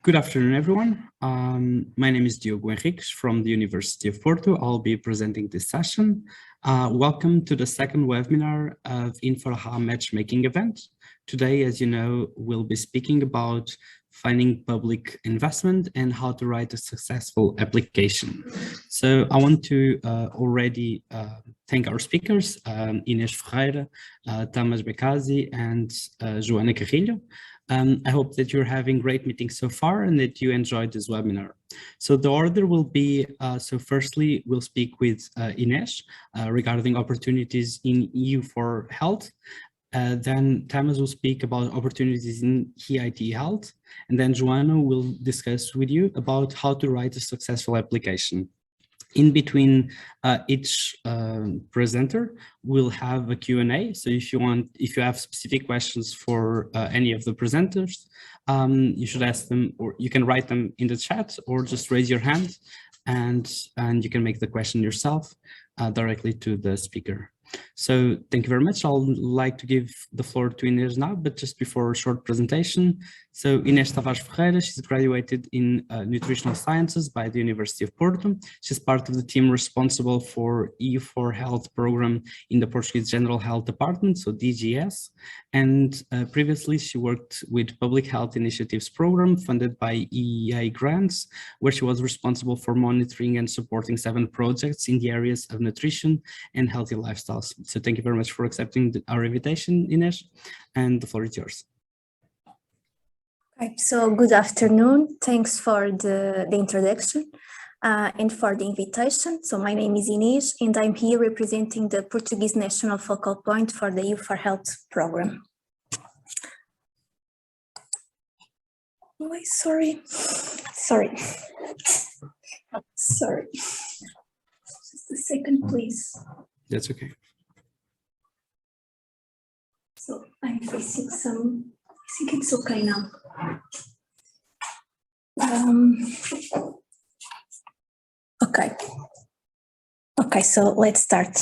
Good afternoon, everyone. My name is Diogo Henriques from the University of Porto. I'll be presenting this session. Welcome to the second webinar of IN-4-AHA matchmaking event. Today, as you know, we'll be speaking about finding public investment and how to write a successful application. So I want to already thank our speakers, Inês Ferreira, Tamás, Bekasi, and Joana Carrilho. I hope that you're having great meetings so far and that you enjoyed this webinar. So the order will be, so firstly, we'll speak with Inês regarding opportunities in EU for health. Then Tamás will speak about opportunities in HIT health. And then Joana will discuss with you about how to write a successful application. In between each presenter, we'll have a Q&A. So if you have specific questions for any of the presenters, you should ask them, or you can write them in the chat, or just raise your hand, and you can make the question yourself directly to the speaker. So thank you very much. I'd like to give the floor to Inês now, but just before a short presentation. So Inês Taváres Ferreira, she's graduated in nutritional sciences by the University of Porto. She's part of the team responsible for EU4Health program in the Portuguese General Health Department, so DGS. And previously she worked with Public Health Initiatives program funded by EEA grants, where she was responsible for monitoring and supporting 7 projects in the areas of nutrition and healthy lifestyles. So thank you very much for accepting our invitation, Inês, and the floor is yours. Okay, so good afternoon. Thanks for the introduction and for the invitation. So my name is Inês and I'm here representing the Portuguese National Focal Point for the EU4Health program. Oh, sorry. Just a second, please. That's okay. So I'm facing some, I think it's okay now. Okay, so let's start.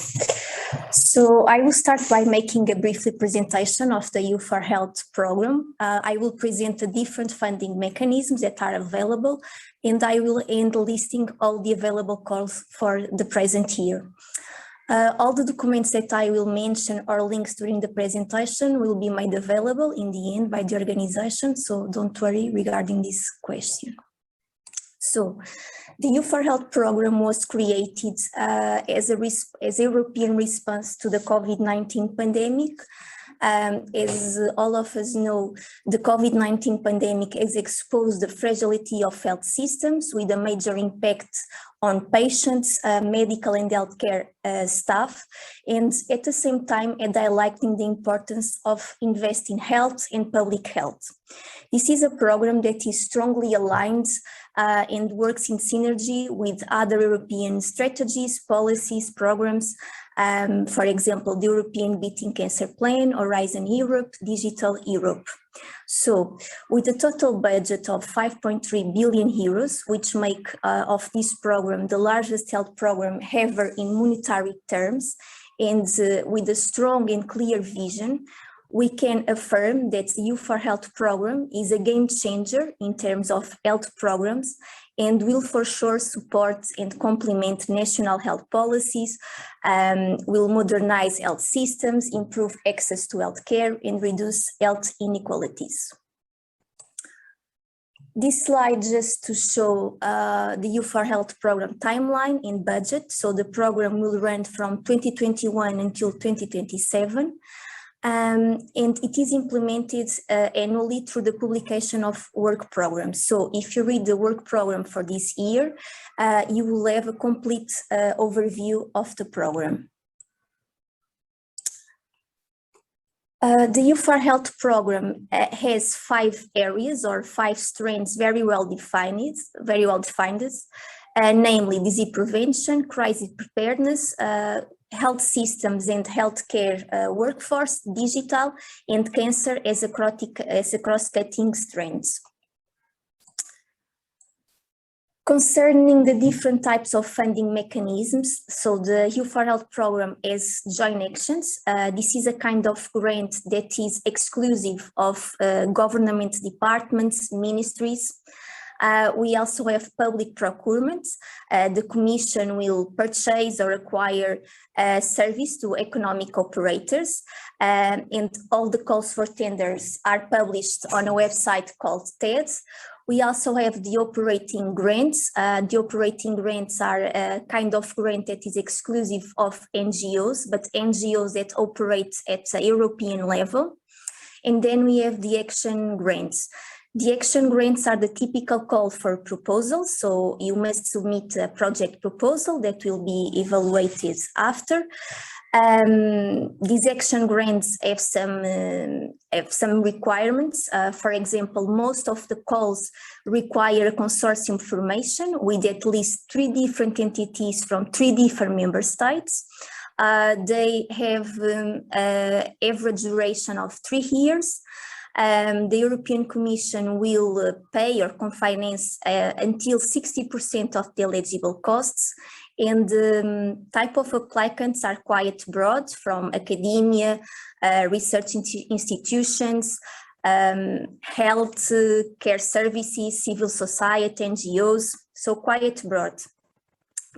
So I will start by making a brief presentation of the EU4Health program. I will present the different funding mechanisms that are available, and I will end listing all the available calls for the present year. All the documents that I will mention or links during the presentation will be made available in the end by the organization, so don't worry regarding this question. So, the EU4Health program was created as a European response to the COVID-19 pandemic. As all of us know, the COVID-19 pandemic has exposed the fragility of health systems with a major impact on patients, medical and healthcare staff, and at the same time highlighting the importance of investing in health and public health. This is a program that is strongly aligned and works in synergy with other European strategies, policies, programs, for example, the European Beating Cancer Plan, Horizon Europe, Digital Europe. So, with a total budget of 5.3 billion euros, which make of this program the largest health program ever in monetary terms, and with a strong and clear vision, we can affirm that the EU4Health program is a game changer in terms of health programs and will for sure support and complement national health policies, will modernize health systems, improve access to healthcare, and reduce health inequalities. This slide just to show the EU4Health program timeline and budget. So the program will run from 2021 until 2027. And it is implemented annually through the publication of work programs. So if you read the work program for this year, you will have a complete overview of the program. The EU4Health program has 5 areas or 5 strands very well defined, namely disease prevention, crisis preparedness, health systems and healthcare workforce, digital, and cancer as a cross-cutting strands. Concerning the different types of funding mechanisms, so the EU4Health program has joint actions. This is a kind of grant that is exclusive of government departments, ministries. We also have public procurement. The Commission will purchase or acquire service to economic operators, and all the calls for tenders are published on a website called TED. We also have the operating grants. The operating grants are a kind of grant that is exclusive of NGOs, but NGOs that operate at a European level. And then we have the action grants. The action grants are the typical call for proposals. So you must submit a project proposal that will be evaluated after. These action grants have some requirements. For example, most of the calls require a consortium formation with at least 3 different entities from 3 different member states. They have average duration of 3 years. The European Commission will pay or co-finance until 60% of the eligible costs, and the type of applicants are quite broad, from academia, research institutions, health care services, civil society, NGOs, so quite broad.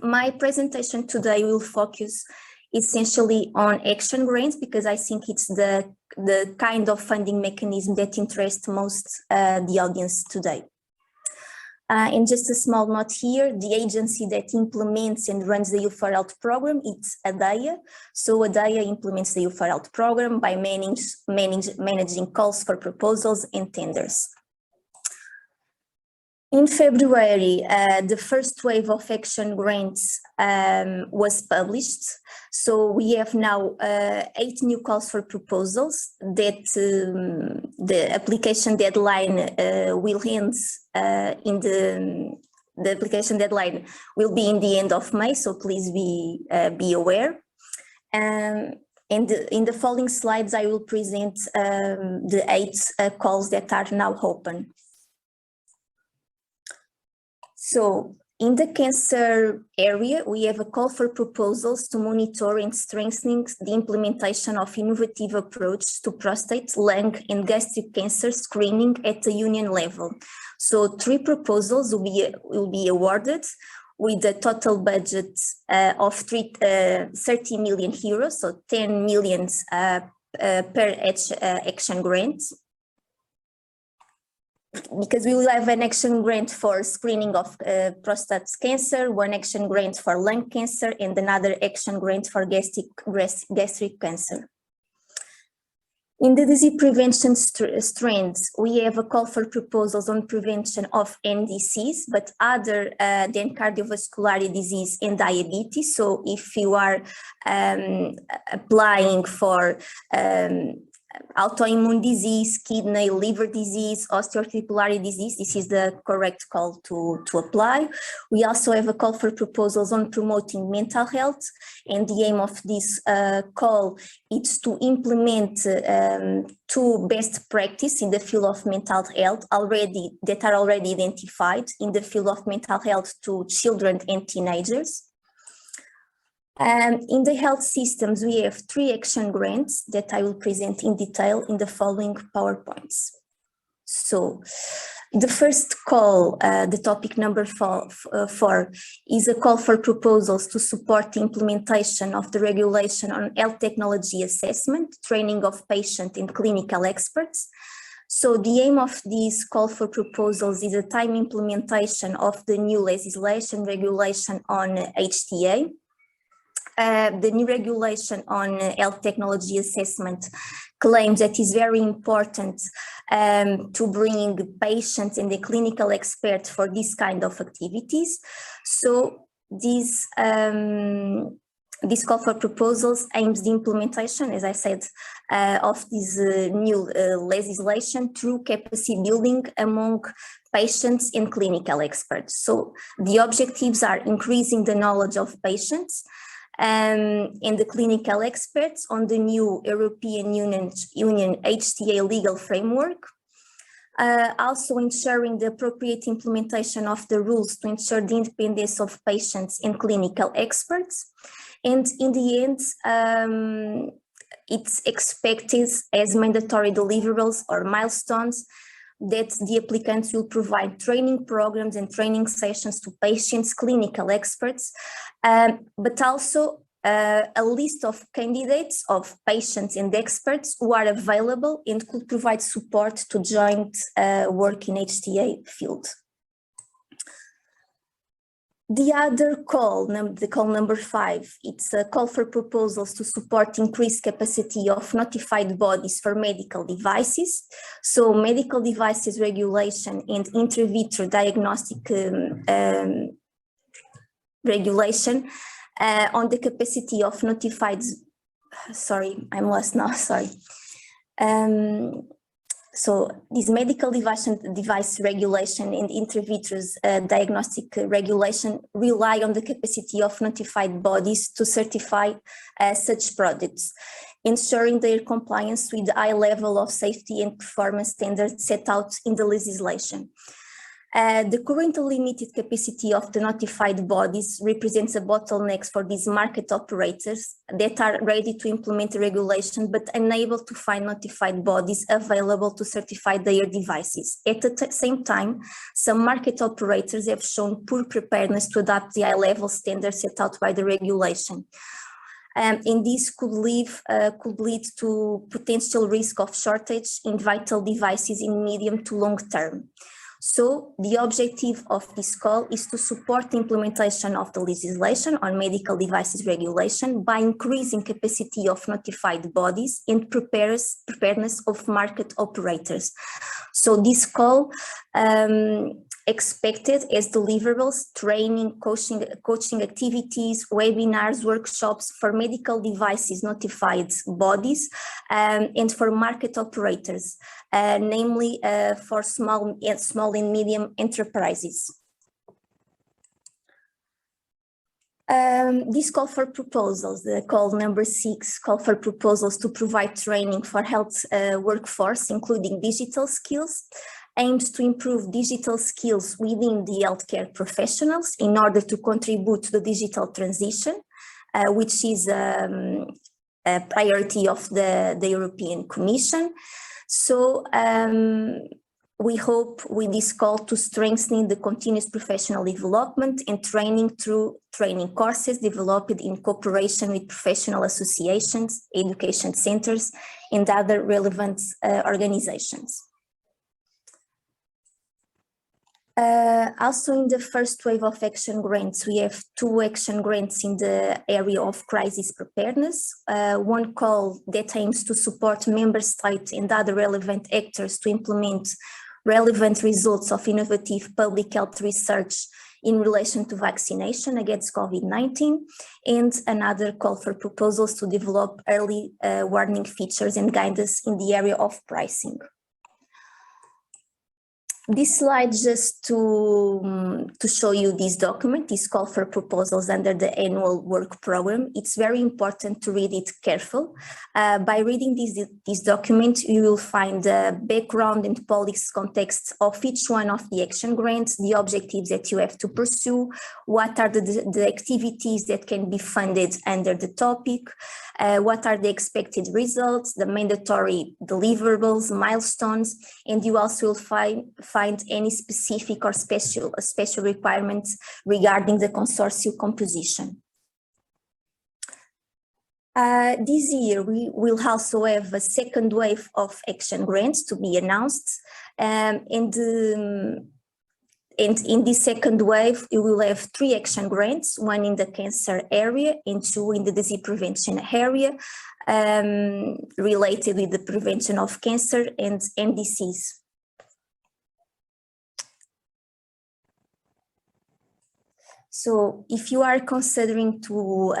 My presentation today will focus essentially on action grants, because I think it's the kind of funding mechanism that interests most the audience today. And just a small note here, the agency that implements and runs the U4Health program, it's ADEA. So ADEA implements the U4Health program by managing calls for proposals and tenders. In February, the first wave of action grants was published. So we have now 8 new calls for proposals that the application deadline will end the application deadline will be in the end of May. So please be aware. And in the following slides, I will present the 8 calls that are now open. So in the cancer area, we have a call for proposals to monitor and strengthening the implementation of innovative approach to prostate, lung, and gastric cancer screening at the union level. So 3 proposals will be awarded with a total budget of 30 million euros, so 10 million per action grant. Because we will have an action grant for screening of prostate cancer, 1 action grant for lung cancer, and another action grant for gastric cancer. In the disease prevention strands, we have a call for proposals on prevention of NDCs, but other than cardiovascular disease and diabetes. So if you are applying for autoimmune disease, kidney, liver disease, osteoarticular disease, this is the correct call to apply. We also have a call for proposals on promoting mental health, and the aim of this call is to implement 2 best practices in the field of mental health that are already identified in the field of mental health to children and teenagers. In the health systems, we have 3 action grants that I will present in detail in the following PowerPoints. So the first call, the topic number 4, is a call for proposals to support the implementation of the regulation on health technology assessment, training of patient and clinical experts. So the aim of this call for proposals is a time implementation of the new legislation regulation on HTA. The new regulation on health technology assessment claims that it's very important to bring patients and the clinical experts for this kind of activities. So this call for proposals aims the implementation, as I said, of this new legislation through capacity building among patients and clinical experts. So the objectives are increasing the knowledge of patients and the clinical experts on the new European Union HTA legal framework, also ensuring the appropriate implementation of the rules to ensure the independence of patients and clinical experts. And in the end, it's expected as mandatory deliverables or milestones that the applicants will provide training programs and training sessions to patients, clinical experts, but also a list of candidates, of patients and experts who are available and could provide support to joint work in HTA field. The other call, the call number 5, it's a call for proposals to support increased capacity of notified bodies for medical devices. So medical devices regulation and inter vitro diagnostic regulation on the capacity of notified, sorry, I'm lost now, sorry. So this medical device regulation and inter vitro diagnostic regulation rely on the capacity of notified bodies to certify such products, ensuring their compliance with the high level of safety and performance standards set out in the legislation. The currently limited capacity of the notified bodies represents a bottleneck for these market operators that are ready to implement the regulation but unable to find notified bodies available to certify their devices. At the same time, some market operators have shown poor preparedness to adapt the high-level standards set out by the regulation. And this could lead to potential risk of shortage in vital devices in medium to long term. So the objective of this call is to support the implementation of the legislation on medical devices regulation by increasing capacity of notified bodies and preparedness of market operators. So this call expected as deliverables, training, coaching activities, webinars, workshops for medical devices notified bodies and for market operators, namely for small and medium enterprises. This call for proposals, the call number 6, call for proposals to provide training for health workforce, including digital skills, aims to improve digital skills within the healthcare professionals in order to contribute to the digital transition, which is a priority of the European Commission. So we hope with this call to strengthen the continuous professional development and training through training courses developed in cooperation with professional associations, education centers, and other relevant organizations. Also in the first wave of action grants, we have 2 action grants in the area of crisis preparedness. One call that aims to support member states and other relevant actors to implement relevant results of innovative public health research in relation to vaccination against COVID-19, and another call for proposals to develop early warning features and guidance in the area of pricing. This slide just to show you this document, this call for proposals under the annual work program. It's very important to read it careful. By reading this document, you will find the background and policy context of each one of the action grants, the objectives that you have to pursue, what are the activities that can be funded under the topic, what are the expected results, the mandatory deliverables, milestones, and you also will find any specific or special requirements regarding the consortium composition. This year, we will also have a second wave of action grants to be announced, and in this second wave, we will have 3 action grants, 1 in the cancer area and 2 in the disease prevention area, related with the prevention of cancer and disease. So if you are considering to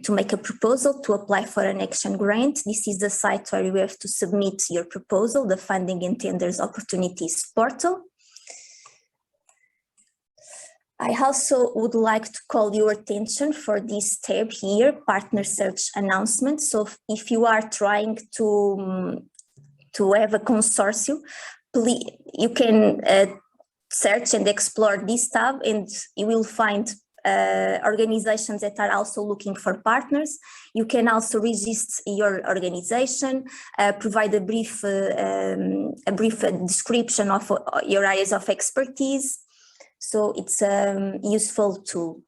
make a proposal to apply for an action grant, this is the site where you have to submit your proposal, the Funding and Tenders Opportunities portal. I also would like to call your attention for this tab here, Partner Search Announcement. So if you are trying to have a consortium, please, you can search and explore this tab, and you will find organizations that are also looking for partners. You can also register your organization, provide a brief description of your areas of expertise. So it's a useful tool.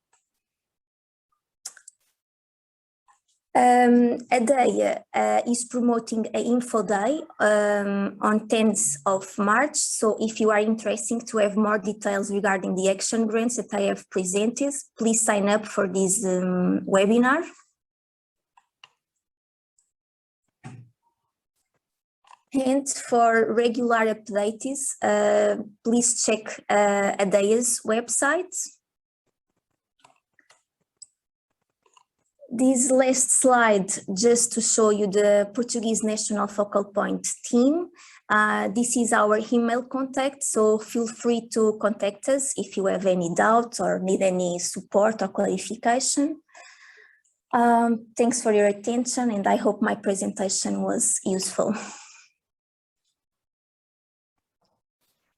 ADEA is promoting an info day on 10th of March. So if you are interested to have more details regarding the action grants that I have presented, please sign up for this webinar. And for regular updates, please check ADEA's website. This last slide, just to show you the Portuguese National Focal Point team. This is our email contact, so feel free to contact us if you have any doubts or need any support or clarification. Thanks for your attention, and I hope my presentation was useful.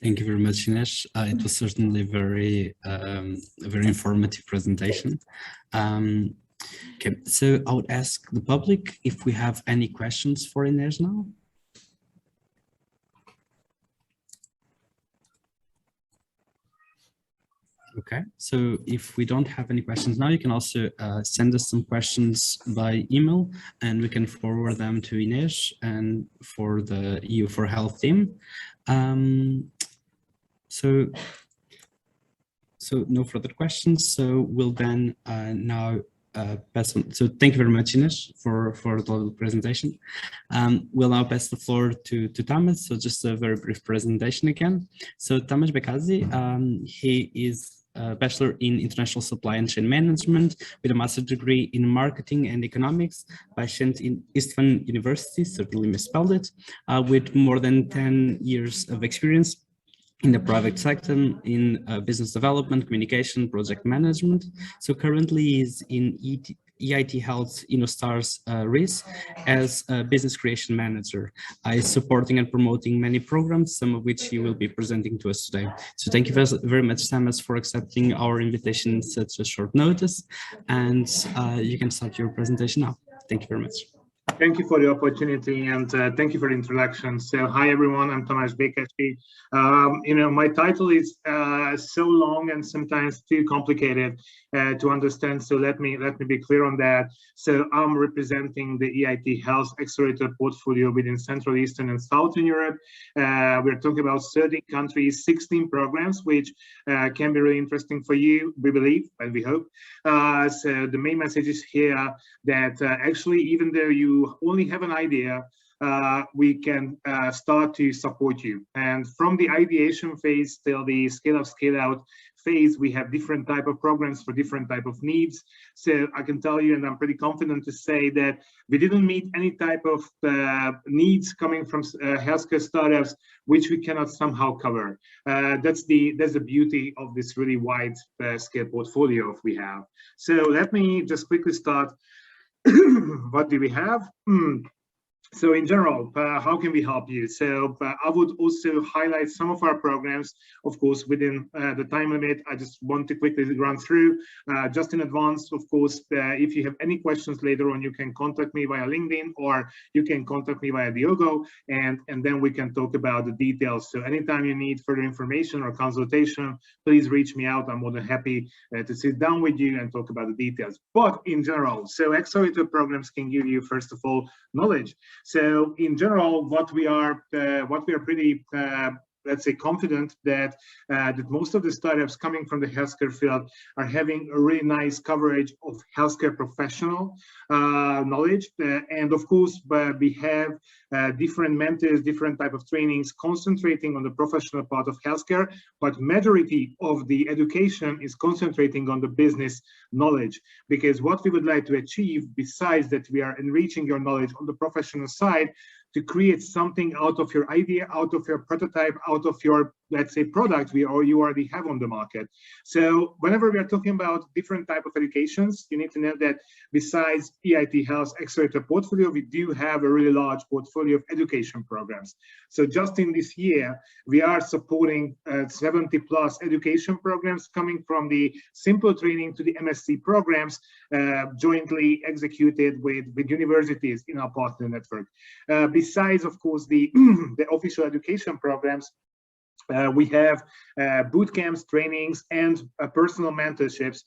Thank you very much, Inês. It was certainly very informative presentation. Okay, so I would ask the public if we have any questions for Inês now. Okay, so if we don't have any questions now, you can also send us some questions by email, and we can forward them to Inês and for the EU4Health team. So no further questions. So we'll then now pass on. So thank you very much, Inês, for the presentation. We'll now pass the floor to Tamás. So just a very brief presentation again. So Tamás Bekasi, he is a Bachelor in International Supply and Chain Management with a master's degree in Marketing and Economics by Eastman University, certainly misspelled it, with more than 10 years of experience in the private sector in business development, communication, project management. So currently he's in EIT Health InnoStars RIS as a business creation manager. He's supporting and promoting many programs, some of which he will be presenting to us today. So thank you very much, Tamás, for accepting our invitation in such a short notice. And you can start your presentation now. Thank you very much. Thank you for the opportunity, and thank you for the introduction. So, hi everyone, I'm Tamás Bekasi. My title is so long and sometimes too complicated to understand. So let me be clear on that. So I'm representing the EIT Health Accelerator portfolio within Central, Eastern, and Southern Europe. We're talking about 13 countries, 16 programs, which can be really interesting for you, we believe, and we hope. So the main message is here that actually, even though you only have an idea, we can start to support you. And from the ideation phase till the scale up, scale out phase, we have different type of programs for different type of needs. So I can tell you, and I'm pretty confident to say that we didn't meet any type of needs coming from healthcare startups, which we cannot somehow cover. That's the beauty of this really wide scale portfolio we have. So let me just quickly start. What do we have? So in general, how can we help you? So I would also highlight some of our programs, of course, within the time limit. I just want to quickly run through just in advance. Of course, if you have any questions later on, you can contact me via LinkedIn, or you can contact me via Diogo, and then we can talk about the details. So anytime you need further information or consultation, please reach me out. I'm more than happy to sit down with you and talk about the details. But in general, so accelerator programs can give you, first of all, knowledge. So in general, what we are pretty, let's say, confident that that most of the startups coming from the healthcare field are having a really nice coverage of healthcare professional knowledge, and of course, we have different mentors, different type of trainings concentrating on the professional part of healthcare, but majority of the education is concentrating on the business knowledge, because what we would like to achieve, besides that we are enriching your knowledge on the professional side, to create something out of your idea, out of your prototype, out of your let's say, product you already have on the market. So whenever we are talking about different type of educations, you need to know that besides EIT Health Accelerator portfolio, we do have a really large portfolio of education programs. So just in this year, we are supporting 70 plus education programs coming from the simple training to the MSc programs, jointly executed with universities in our partner network. Besides, of course, the official education programs, we have boot camps, trainings, and personal mentorships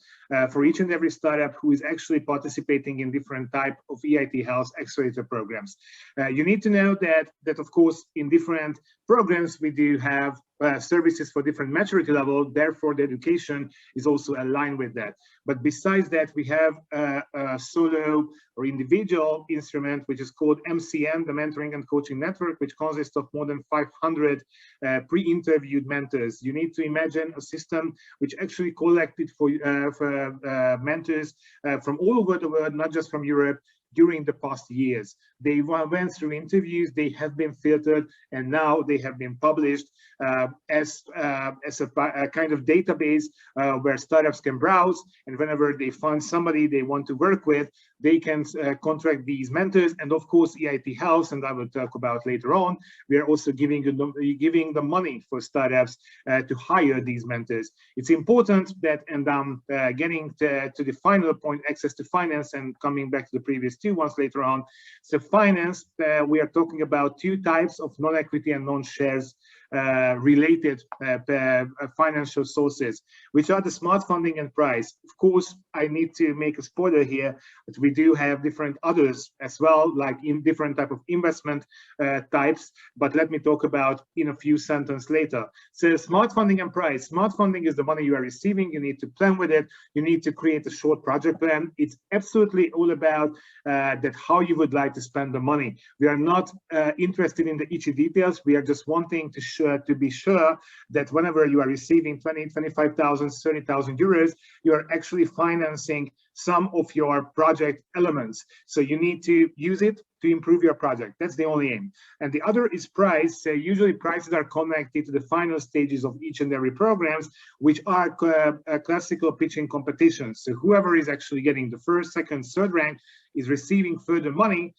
for each and every startup who is actually participating in different type of EIT Health Accelerator programs. You need to know that of course, in different programs, we do have services for different maturity level, therefore the education is also aligned with that. But besides that, we have a solo or individual instrument, which is called MCN, the Mentoring and Coaching Network, which consists of more than 500 pre-interviewed mentors. You need to imagine a system which actually collected for mentors from all over the world, not just from Europe, during the past years. They went through interviews, they have been filtered, and now they have been published as a kind of database where startups can browse, and whenever they find somebody they want to work with, they can contract these mentors. And of course, EIT Health, and I will talk about later on, we are also giving the money for startups to hire these mentors. It's important that, and I'm getting to the final point, access to finance, and coming back to the previous two ones later on. So finance, we are talking about two types of non-equity and non-shares related financial sources, which are the smart funding and prize. Of course, I need to make a spoiler here, but we do have different others as well, like in different type of investment types, but let me talk about in a few sentences later. So smart funding and prize. Smart funding is the money you are receiving. You need to plan with it. You need to create a short project plan. It's absolutely all about that how you would like to spend the money. We are not interested in the itchy details. We are just wanting to be sure that whenever you are receiving 20, 25,000, 30,000 euros, you are actually financing some of your project elements. So you need to use it to improve your project. That's the only aim. And the other is price. So usually prices are connected to the final stages of each and every programs, which are classical pitching competitions. So whoever is actually getting the first, second, third rank is receiving further money,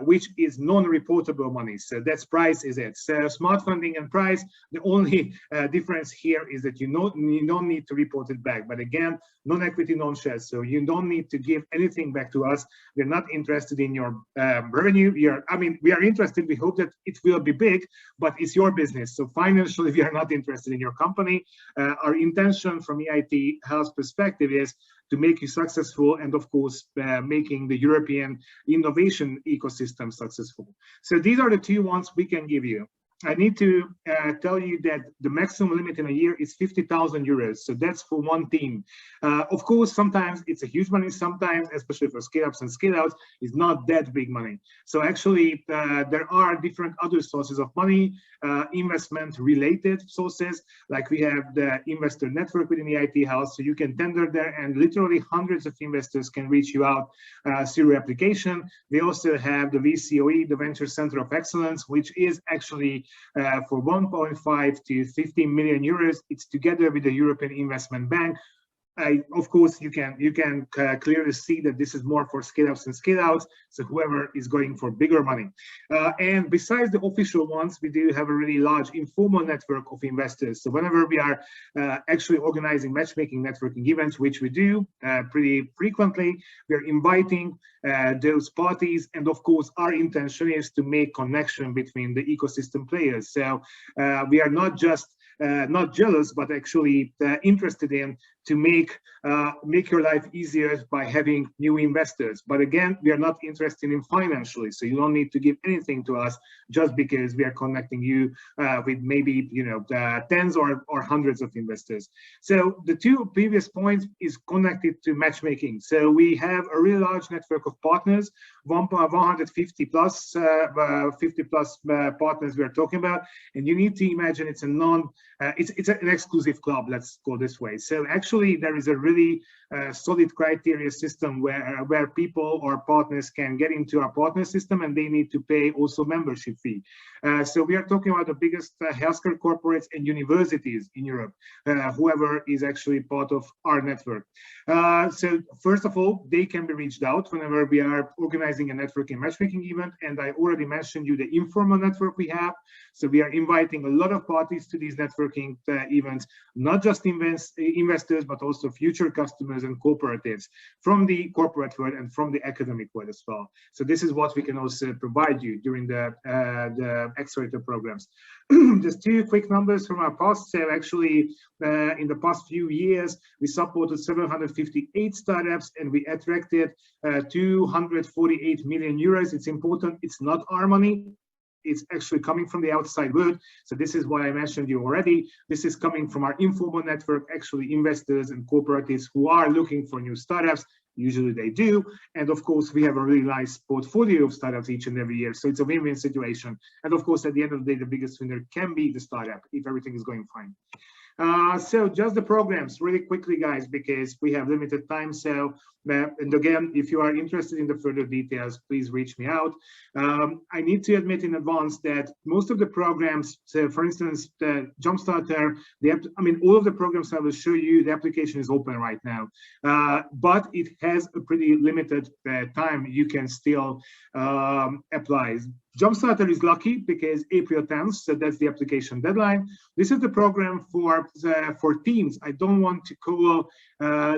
which is non-reportable money. So that's price is it. So smart funding and price, the only difference here is that you don't need to report it back. But again, non-equity, non-shares. So you don't need to give anything back to us. We're not interested in your revenue. We are interested. We hope that it will be big, but it's your business. So financially, we are not interested in your company. Our intention from EIT Health perspective is to make you successful, and of course, making the European innovation ecosystem successful. So these are the two ones we can give you. I need to tell you that the maximum limit in a year is 50,000 euros. So that's for one team. Of course, sometimes it's a huge money. Sometimes, especially for scale-ups and scale-outs, it's not that big money. So actually, there are different other sources of money, investment-related sources, like we have the investor network within the EIT Health. So you can tender there, and literally hundreds of investors can reach you out through your application. We also have the VCOE, the Venture Center of Excellence, which is actually for 1.5 to 15 million euros. It's together with the European Investment Bank. Of course, you can clearly see that this is more for scale-ups and scale-outs, so whoever is going for bigger money. And besides the official ones, we do have a really large informal network of investors. So whenever we are actually organizing matchmaking networking events, which we do pretty frequently, we're inviting those parties, and of course, our intention is to make connection between the ecosystem players. So we are not just not jealous, but actually interested in to make your life easier by having new investors. But again, we are not interested in financially, so you don't need to give anything to us just because we are connecting you with maybe tens or hundreds of investors. So the two previous points is connected to matchmaking. So we have a really large network of partners 150 plus 50 plus partners we are talking about, and you need to imagine it's a it's an exclusive club, let's go this way. So actually there is a really solid criteria system where people or partners can get into our partner system, and they need to pay also membership fee. So we are talking about the biggest healthcare corporates and universities in Europe, whoever is actually part of our network. So first of all, they can be reached out whenever we are organizing a networking matchmaking event, and I already mentioned you the informal network we have. So we are inviting a lot of parties to these networking events, not just investors, but also future customers and cooperatives from the corporate world and from the academic world as well. So this is what we can also provide you during the accelerator programs. Just two quick numbers from our past. So actually, in the past few years, we supported 758 startups, and we attracted 248 million euros. It's important, it's not our money. It's actually coming from the outside world. So this is why I mentioned you already. This is coming from our informal network, actually investors and cooperatives who are looking for new startups. Usually they do. And of course, we have a really nice portfolio of startups each and every year. So it's a win-win situation. And of course, at the end of the day, the biggest winner can be the startup if everything is going fine. So just the programs really quickly, guys, because we have limited time. So, and again, if you are interested in the further details, please reach me out. I need to admit in advance that most of the programs, so for instance, the Jumpstarter, I mean, all of the programs I will show you, the application is open right now, but it has a pretty limited time you can still apply. Jumpstarter is lucky because April 10th, so that's the application deadline. This is the program for teams. I don't want to call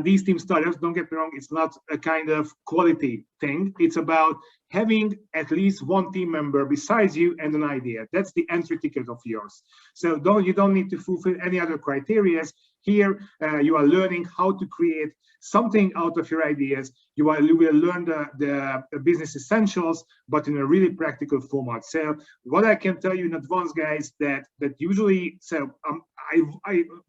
these team startups, don't get me wrong, it's not a kind of quality thing. It's about having at least one team member besides you and an idea. That's the entry ticket of yours. So you don't need to fulfill any other criteria. Here, you are learning how to create something out of your ideas. You will learn the business essentials, but in a really practical format. So what I can tell you in advance, guys, that usually, so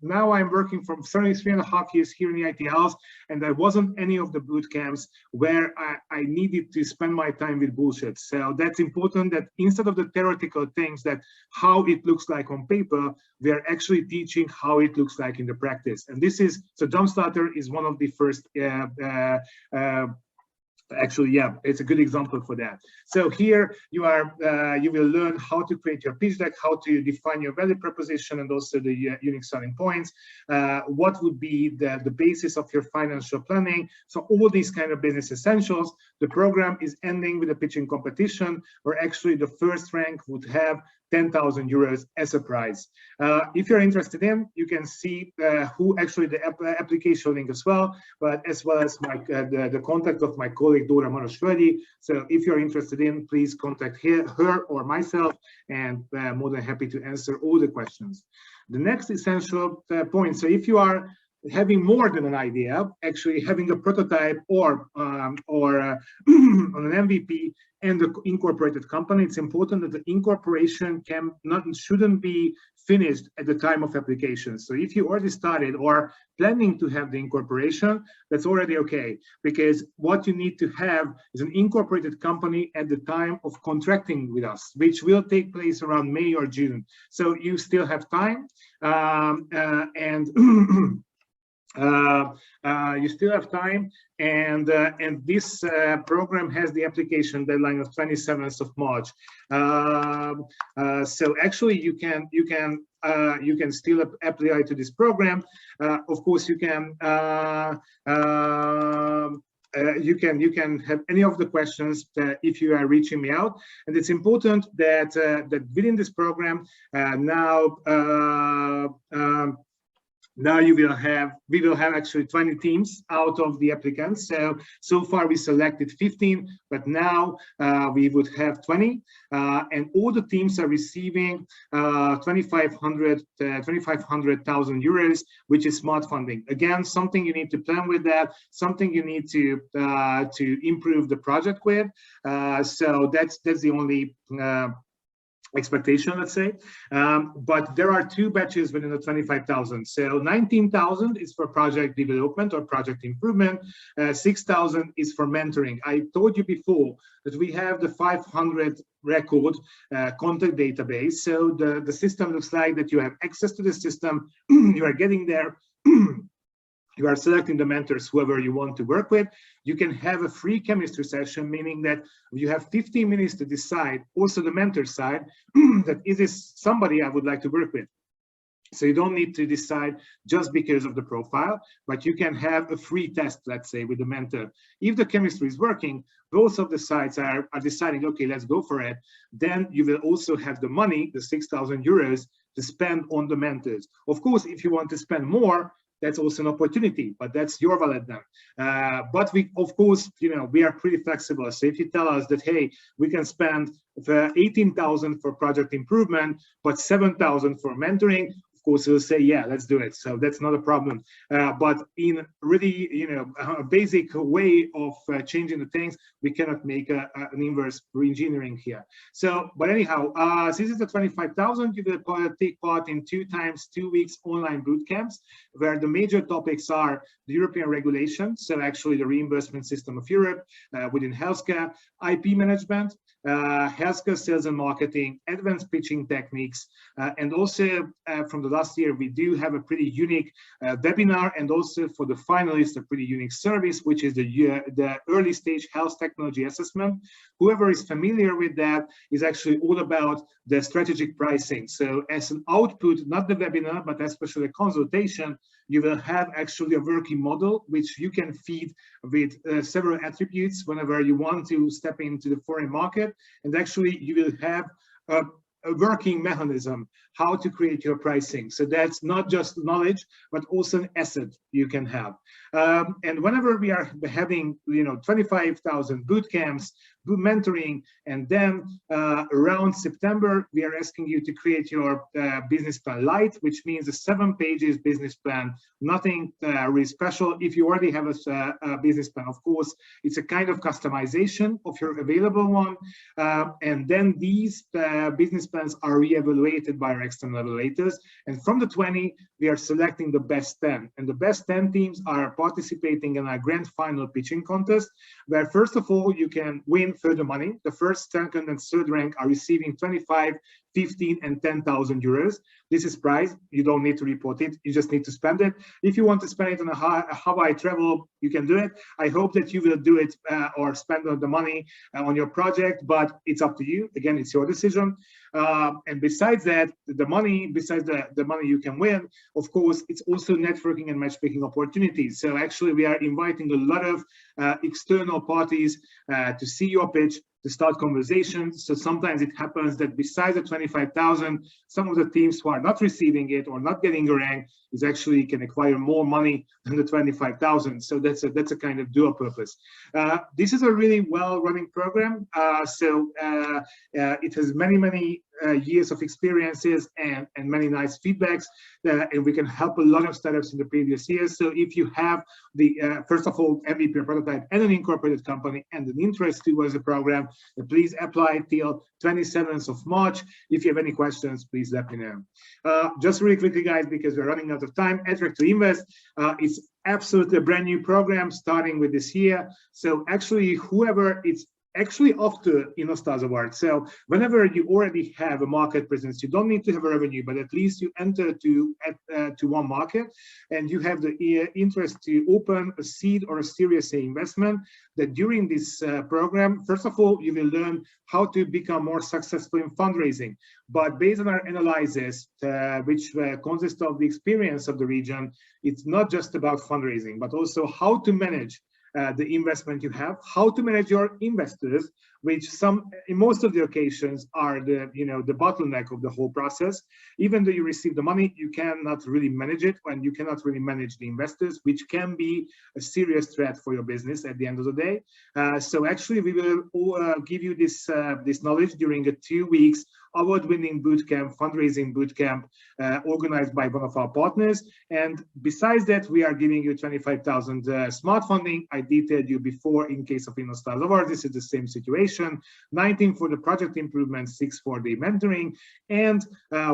now I'm working from 3.5 years here in the IT house, and there wasn't any of the boot camps where I needed to spend my time with bullshit. So that's important, that instead of the theoretical things that how it looks like on paper, we are actually teaching how it looks like in the practice. And this is, so Jumpstarter is one of the first actually, yeah, it's a good example for that. So here you will learn how to create your pitch deck, how to define your value proposition, and also the unique selling points. What would be the basis of your financial planning? So all these kind of business essentials. The program is ending with a pitching competition, where actually the first rank would have 10,000 euros as a prize. If you're interested in, you can see who actually the application link as well, but as well as my the contact of my colleague Dora Marosvölgyi. So if you're interested in, please contact her or myself, and more than happy to answer all the questions. The next essential point. So if you are having more than an idea, actually having a prototype or on an MVP and the incorporated company, it's important that the incorporation shouldn't be finished at the time of application. So if you already started or planning to have the incorporation, that's already okay, because what you need to have is an incorporated company at the time of contracting with us, which will take place around May or June. So you still have time, you still have time, and this program has the application deadline of 27th of March. So actually, you can still apply to this program. Of course, you can have any of the questions if you are reaching me out. And it's important that that within this program now we will have actually 20 teams out of the applicants. So far we selected 15, but now we would have 20, and all the teams are receiving 2,500,000 euros, which is smart funding. Again, something you need to plan with that, something you need to improve the project with. So that's the only expectation, let's say. But there are two batches within the 25,000. So 19,000 is for project development or project improvement. 6,000 is for mentoring. I told you before that we have the 500 record contact database. So the system looks like that you have access to the system, you are getting there, you are selecting the mentors, whoever you want to work with. You can have a free chemistry session, meaning that you have 15 minutes to decide, also the mentor side, that is this somebody I would like to work with. So you don't need to decide just because of the profile, but you can have a free test, let's say, with the mentor. If the chemistry is working, both of the sides are deciding, okay, let's go for it. Then you will also have the money, the 6,000 euros, to spend on the mentors. Of course, if you want to spend more, that's also an opportunity, but that's your wallet then. But we, of course, we are pretty flexible. So if you tell us that, hey, we can spend 18,000 for project improvement, but 7,000 for mentoring, of course, we'll say, yeah, let's do it. So that's not a problem. But in really, a basic way of changing the things, we cannot make an inverse re-engineering here. So, but anyhow, since it's the 25,000, you will take part in 2 times 2 weeks online boot camps, where the major topics are the European regulation, so actually the reimbursement system of Europe within healthcare, IP management, healthcare sales and marketing, advanced pitching techniques, and also from the last year, we do have a pretty unique webinar, and also for the finalists, a pretty unique service, which is the early stage health technology assessment. Whoever is familiar with that is actually all about the strategic pricing. So as an output, not the webinar, but especially a consultation, you will have actually a working model, which you can feed with several attributes whenever you want to step into the foreign market. And actually you will have a working mechanism how to create your pricing. So that's not just knowledge, but also an asset you can have. And whenever we are having 25,000 boot camps, boot mentoring, and then around September, we are asking you to create your business plan light, which means a 7 pages business plan, nothing really special. If you already have a business plan, of course, it's a kind of customization of your available one. And then these business plans are re-evaluated by our external evaluators. And from the 20, we are selecting the best 10. And the best 10 teams are participating in our grand final pitching contest, where first of all, you can win further money. The first, second, and third rank are receiving 25, 15, and 10,000 euros. This is prize. You don't need to report it. You just need to spend it. If you want to spend it on a Hawaii travel, you can do it. I hope that you will do it or spend the money on your project, but it's up to you. Again, it's your decision. And besides that, the money, besides the money you can win, of course, it's also networking and matchmaking opportunities. So actually, we are inviting a lot of external parties to see your pitch, to start conversations. So sometimes it happens that besides the 25,000, some of the teams who are not receiving it or not getting a rank is actually can acquire more money than the 25,000. So that's a kind of dual purpose. This is a really well-running program. It has many years of experiences and many nice feedbacks, and we can help a lot of startups in the previous years. So if you have the first of all MVP or prototype and an incorporated company and an interest towards the program, please apply till 27th of March. If you have any questions, please let me know. Just really quickly, guys, because we're running out of time, Attract to Invest is absolutely a brand new program starting with this year. So actually, whoever it's actually after InnoStars Award. So whenever you already have a market presence, you don't need to have a revenue, but at least you enter to one market, and you have the interest to open a seed or a Series A investment, that during this program, first of all, you will learn how to become more successful in fundraising. But based on our analysis, which consists of the experience of the region, it's not just about fundraising, but also how to manage the investment you have, how to manage your investors, which in most of the occasions are the bottleneck of the whole process. Even though you receive the money, you cannot really manage it, and you cannot really manage the investors, which can be a serious threat for your business at the end of the day. So actually, we will give you this knowledge during a 2 weeks award-winning bootcamp, fundraising bootcamp organized by one of our partners. And besides that, we are giving you 25,000 smart funding. I detailed you before in case of InnoStars Award. This is the same situation. simulation, 19 for the project improvement, 6 for the mentoring. And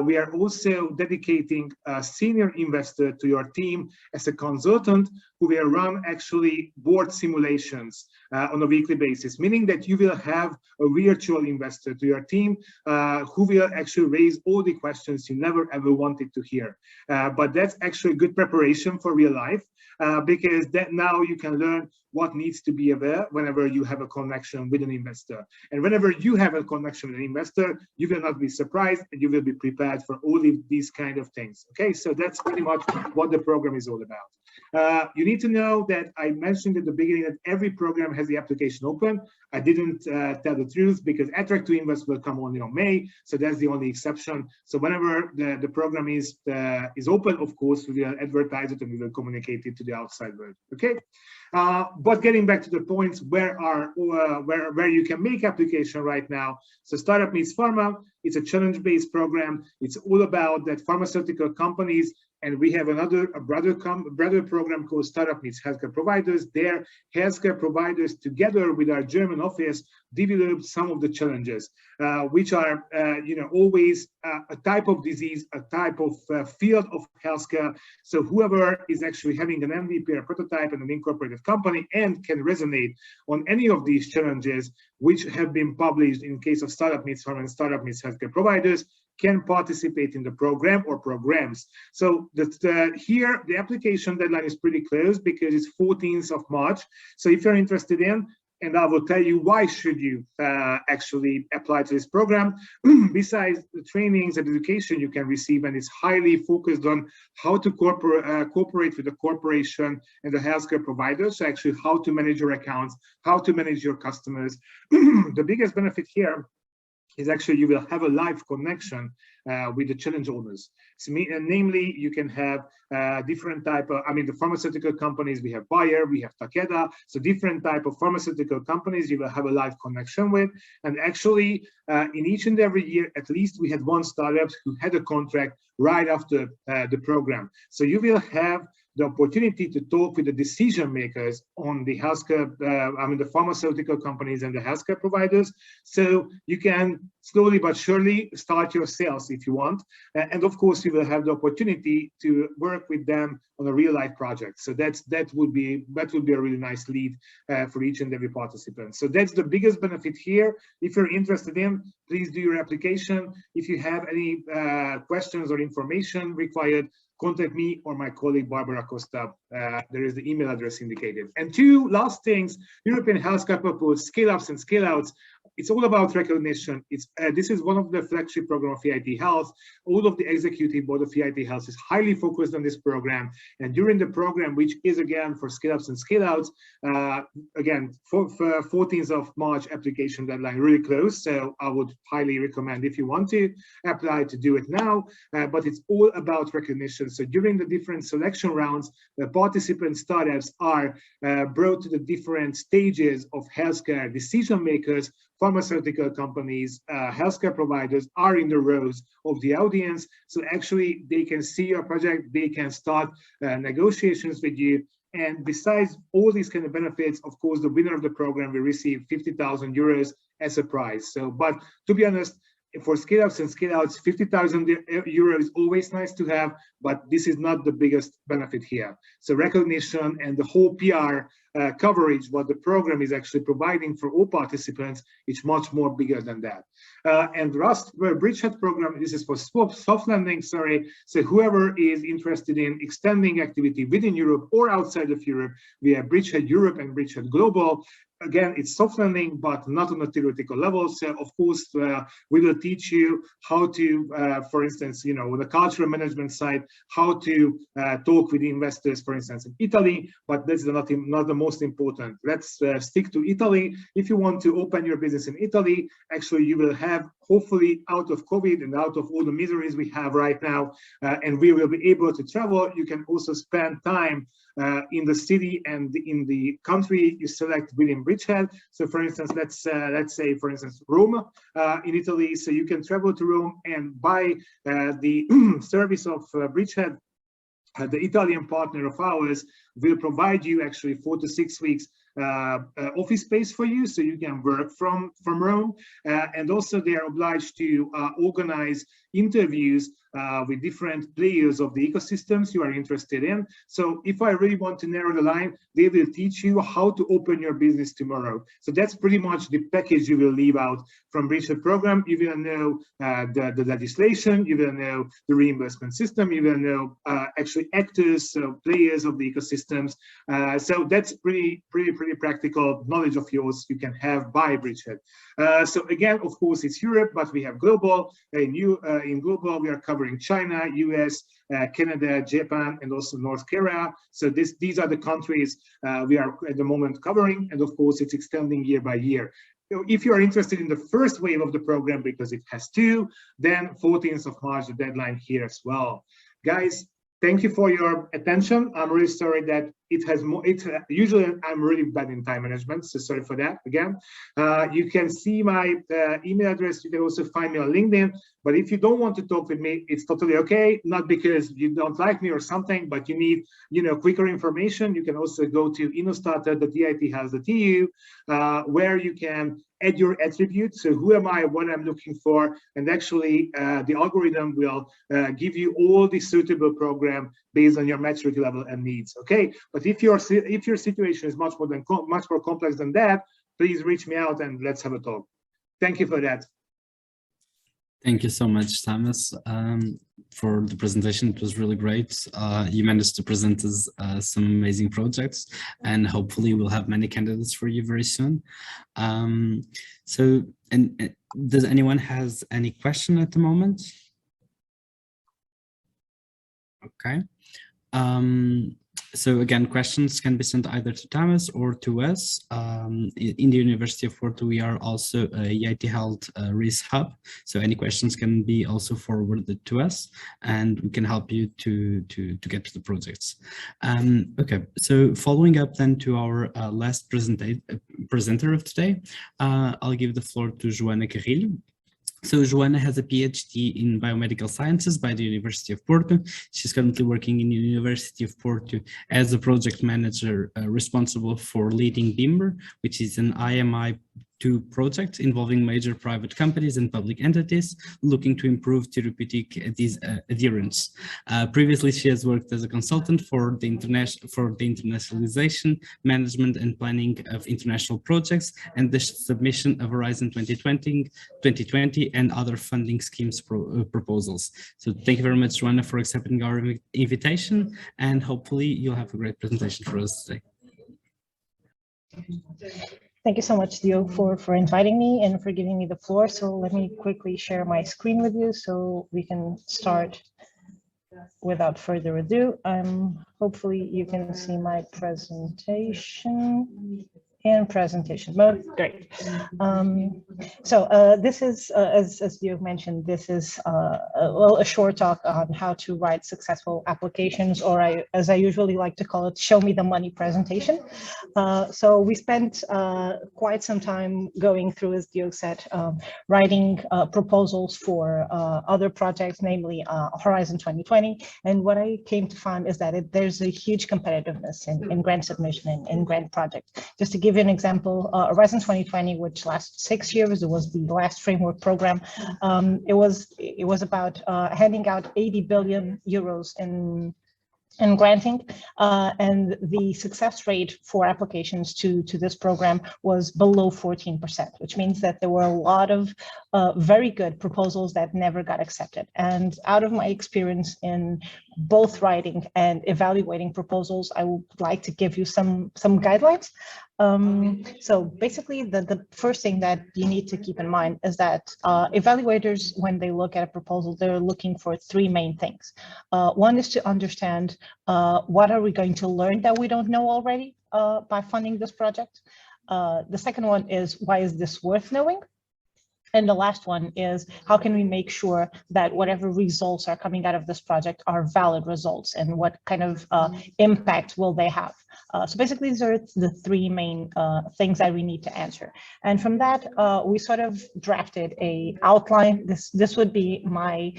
we are also dedicating a senior investor to your team as a consultant who will run actually board simulations on a weekly basis, meaning that you will have a virtual investor to your team who will actually raise all the questions you never ever wanted to hear. But that's actually good preparation for real life, because that now you can learn what needs to be aware whenever you have a connection with an investor. And whenever you have a connection with an investor, you will not be surprised and you will be prepared for all of these kind of things. Okay, so that's pretty much what the program is all about. You need to know that I mentioned at the beginning that every program has the application open. I didn't tell the truth because Attract to Invest will come only on May, so that's the only exception. So whenever the program is open, of course, we will advertise it and we will communicate it to the outside world. Okay, but getting back to the points, where you can make application right now. So Startup Meets Pharma, it's a challenge-based program. It's all about that pharmaceutical companies. And we have a brother program called Startup Meets Healthcare Providers. There, healthcare providers, together with our German office, developed some of the challenges, which are, always a type of disease, a type of field of healthcare. So whoever is actually having an MVP or prototype and an incorporated company and can resonate on any of these challenges, which have been published in case of Startup Meets Pharma and Startup Meets Healthcare Providers, can participate in the program or programs. So here, the application deadline is pretty close because it's 14th of March. So if you're interested in, and I will tell you why should you actually apply to this program, besides the trainings and education you can receive, and it's highly focused on how to cooperate with the corporation and the healthcare providers, so actually how to manage your accounts, how to manage your customers. The biggest benefit here is actually you will have a live connection with the challenge owners. So, namely, you can have different type of, the pharmaceutical companies, we have Bayer, we have Takeda, so different type of pharmaceutical companies you will have a live connection with. And actually, in each and every year, at least we had one startup who had a contract right after the program. So you will have the opportunity to talk with the decision makers on the healthcare, the pharmaceutical companies and the healthcare providers. So you can slowly but surely start your sales if you want. And of course, you will have the opportunity to work with them on a real life project. So that would be a really nice lead for each and every participant. So that's the biggest benefit here. If you're interested in, please do your application. If you have any questions or information required, contact me or my colleague Barbara Costa. There is the email address indicated. And two last things, European Healthcare Purpose, scale-ups and scale-outs. It's all about recognition. This is one of the flagship program of EIT Health. All of the executive board of EIT Health is highly focused on this program. And during the program, which is again for scale-ups and scale-outs, again, for 14th of March application deadline, really close. So I would highly recommend, if you want to apply, to do it now. But it's all about recognition. So during the different selection rounds, the participant startups are brought to the different stages of healthcare decision makers. Pharmaceutical companies, healthcare providers are in the rows of the audience. So actually they can see your project, they can start negotiations with you. And besides all these kind of benefits, of course, the winner of the program will receive 50,000 euros as a prize. So, but to be honest, for scale-ups and scale-outs, 50,000 euros is always nice to have, but this is not the biggest benefit here. So recognition and the whole PR coverage, what the program is actually providing for all participants, is much more bigger than that. And Rust Bridgehead program, this is for soft landing, sorry. So whoever is interested in extending activity within Europe or outside of Europe, we have Bridgehead Europe and Bridgehead Global. Again, it's soft landing, but not on a theoretical level. So of course, we will teach you how to, for instance, on the cultural management side, how to talk with investors, for instance, in Italy, but that's not the most important. Let's stick to Italy. If you want to open your business in Italy, actually you will have, hopefully out of COVID and out of all the miseries we have right now, and we will be able to travel. You can also spend time in the city and in the country you select within Bridgehead. So for instance, let's say, for instance, Rome in Italy. So you can travel to Rome and buy the service of Bridgehead. The Italian partner of ours will provide you actually 4 to 6 weeks office space for you, so you can work from Rome. And also they are obliged to organize interviews with different players of the ecosystems you are interested in. So if I really want to narrow the line, they will teach you how to open your business tomorrow. So that's pretty much the package you will leave out from Bridget program. You will know the legislation, you will know the reimbursement system, you will know actually actors, so players of the ecosystems. So that's pretty practical knowledge of yours you can have by Bridget. So again, of course, it's Europe, but we have global. In global, we are covering China, US, Canada, Japan, and also North Korea. So these are the countries we are at the moment covering, and of course, it's extending year by year. So if you are interested in the first wave of the program, because it has two, then 14th of March, the deadline here as well. Guys, thank you for your attention. I'm really sorry that it has more. Usually I'm really bad in time management, so sorry for that again. You can see my email address. You can also find me on LinkedIn. But if you don't want to talk with me, it's totally okay. Not because you don't like me or something, but you need, quicker information. You can also go to innostarter.dit-house.eu, where you can add your attributes. So who am I, what I'm looking for, and actually the algorithm will give you all the suitable program based on your maturity level and needs. Okay, but if your situation is much more complex than that, please reach me out and let's have a talk. Thank you for that. Thank you so much, Tamás, for the presentation. It was really great. You managed to present us some amazing projects, and hopefully we'll have many candidates for you very soon. Does anyone has any question at the moment? Okay. So again, questions can be sent either to Tamás or to us. In the University of Porto, we are also a EIT Health RIS hub. So any questions can be also forwarded to us, and we can help you to get to the projects. Okay, so following up then to our last presenter of today, I'll give the floor to Joana Carrilho. So Joana has a PhD in biomedical sciences by the University of Porto. She's currently working in the University of Porto as a project manager responsible for leading BIMBER, which is an IMI2 project involving major private companies and public entities looking to improve therapeutic adherence. Previously, she has worked as a consultant for the internationalization, management, and planning of international projects and the submission of Horizon 2020 and other funding schemes proposals. So thank you very much, Joana, for accepting our invitation, and hopefully you'll have a great presentation for us today. Thank you so much, Diogo, for inviting me and for giving me the floor. So let me quickly share my screen with you so we can start without further ado. Hopefully you can see my presentation in presentation mode. Great. This is, as you mentioned, this is a short talk on how to write successful applications, or as I usually like to call it, show me the money presentation. So we spent quite some time going through, as Diogo said, writing proposals for other projects, namely Horizon 2020. And what I came to find is that there's a huge competitiveness in grant submission and in grant projects. Just to give you an example, Horizon 2020, which lasts 6 years, it was the last framework program. It was about handing out 80 billion euros in granting, and the success rate for applications to this program was below 14%, which means that there were a lot of very good proposals that never got accepted. And out of my experience in both writing and evaluating proposals, I would like to give you some guidelines. So basically, the first thing that you need to keep in mind is that evaluators, when they look at a proposal, they're looking for three main things. One is to understand what are we going to learn that we don't know already by funding this project. The second one is, why is this worth knowing? And the last one is, how can we make sure that whatever results are coming out of this project are valid results, and what kind of impact will they have? So basically, these are the three main things that we need to answer. And from that, we sort of drafted a outline. This would be my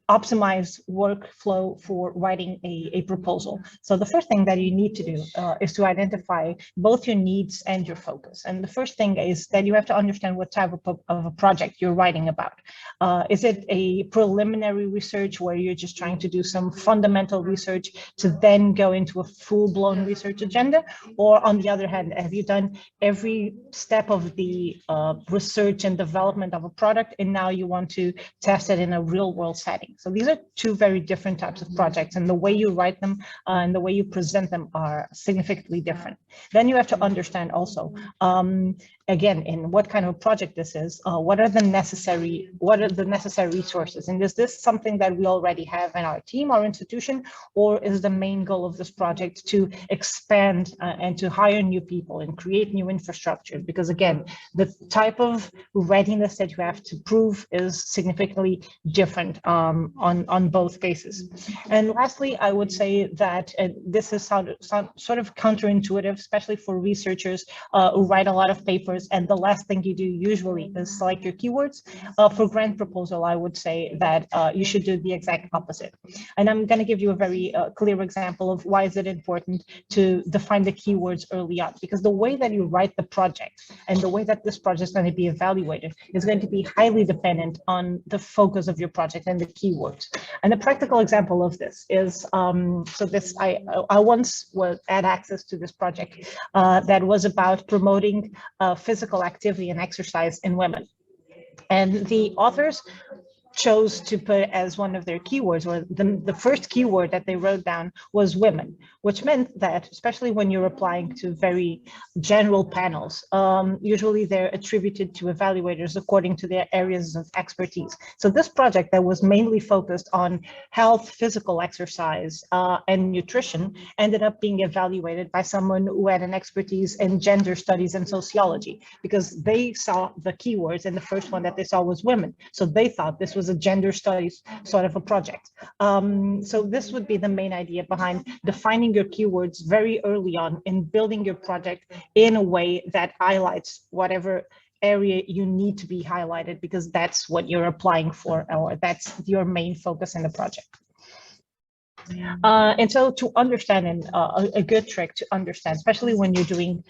optimized workflow for writing a proposal. So the first thing that you need to do is to identify both your needs and your focus. And the first thing is that you have to understand what type of a project you're writing about. Is it a preliminary research where you're just trying to do some fundamental research to then go into a full-blown research agenda? Or on the other hand, have you done every step of the research and development of a product, and now you want to test it in a real-world setting? So these are two very different types of projects, and the way you write them and the way you present them are significantly different. Then you have to understand also, again, in what kind of project this is, what are the necessary resources, and is this something that we already have in our team, our institution, or is the main goal of this project to expand and to hire new people and create new infrastructure? Because again, the type of readiness that you have to prove is significantly different on both cases. And lastly, I would say that this is sort of counterintuitive, especially for researchers who write a lot of papers, and the last thing you do usually is select your keywords. For grant proposal, I would say that you should do the exact opposite. And I'm going to give you a very clear example of why is it important to define the keywords early on, because the way that you write the project and the way that this project is going to be evaluated is going to be highly dependent on the focus of your project and the keywords. And a practical example of this is, I once had access to this project that was about promoting physical activity and exercise in women. And the authors chose to put as one of their keywords, or the first keyword that they wrote down was women, which meant that, especially when you're applying to very general panels, usually they're attributed to evaluators according to their areas of expertise. So this project that was mainly focused on health, physical exercise, and nutrition ended up being evaluated by someone who had an expertise in gender studies and sociology, because they saw the keywords and the first one that they saw was women. So they thought this was a gender studies sort of a project. So this would be the main idea behind defining your keywords very early on and building your project in a way that highlights whatever area you need to be highlighted, because that's what you're applying for, or that's your main focus in the project. And so to understand, and a good trick to understand, especially when you're doing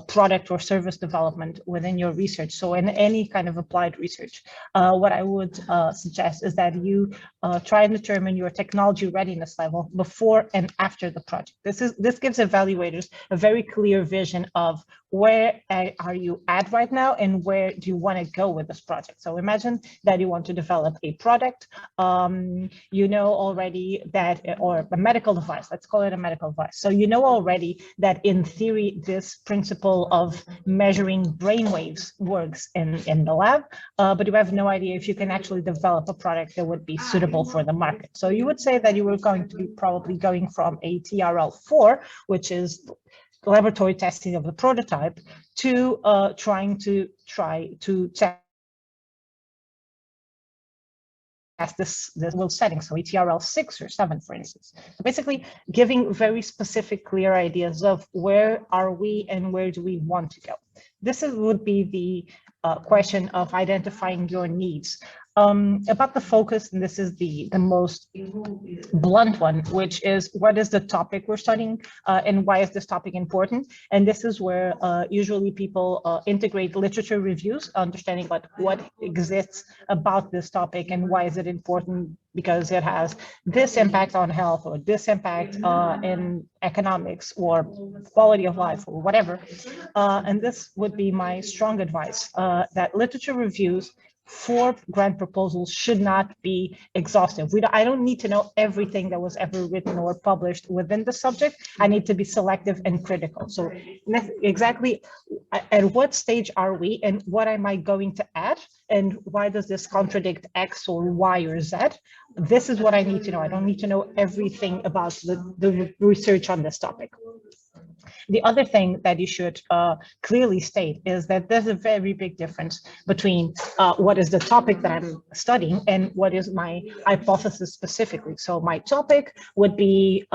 product or service development within your research, so in any kind of applied research, what I would suggest is that you try and determine your technology readiness level before and after the project. This gives evaluators a very clear vision of where are you at right now and where do you want to go with this project. So imagine that you want to develop a product, you know already that, or a medical device, let's call it a medical device. So you know already that in theory, this principle of measuring brainwaves works in the lab, but you have no idea if you can actually develop a product that would be suitable for the market. So you would say that you were going to be probably going from a TRL4, which is laboratory testing of the prototype, to trying to test this little setting, so TRL 6 or 7, for instance. So basically giving very specific, clear ideas of where are we and where do we want to go. This would be the question of identifying your needs. About the focus, and this is the most blunt one, which is what is the topic we're studying and why is this topic important? And this is where usually people integrate literature reviews, understanding what exists about this topic and why is it important, because it has this impact on health or this impact in economics or quality of life or whatever. And this would be my strong advice, that literature reviews for grant proposals should not be exhaustive. I don't need to know everything that was ever written or published within the subject. I need to be selective and critical. So exactly at what stage are we and what am I going to add? And why does this contradict X or Y or Z? This is what I need to know. I don't need to know everything about the research on this topic. The other thing that you should clearly state is that there's a very big difference between what is the topic that I'm studying and what is my hypothesis specifically. So my topic would be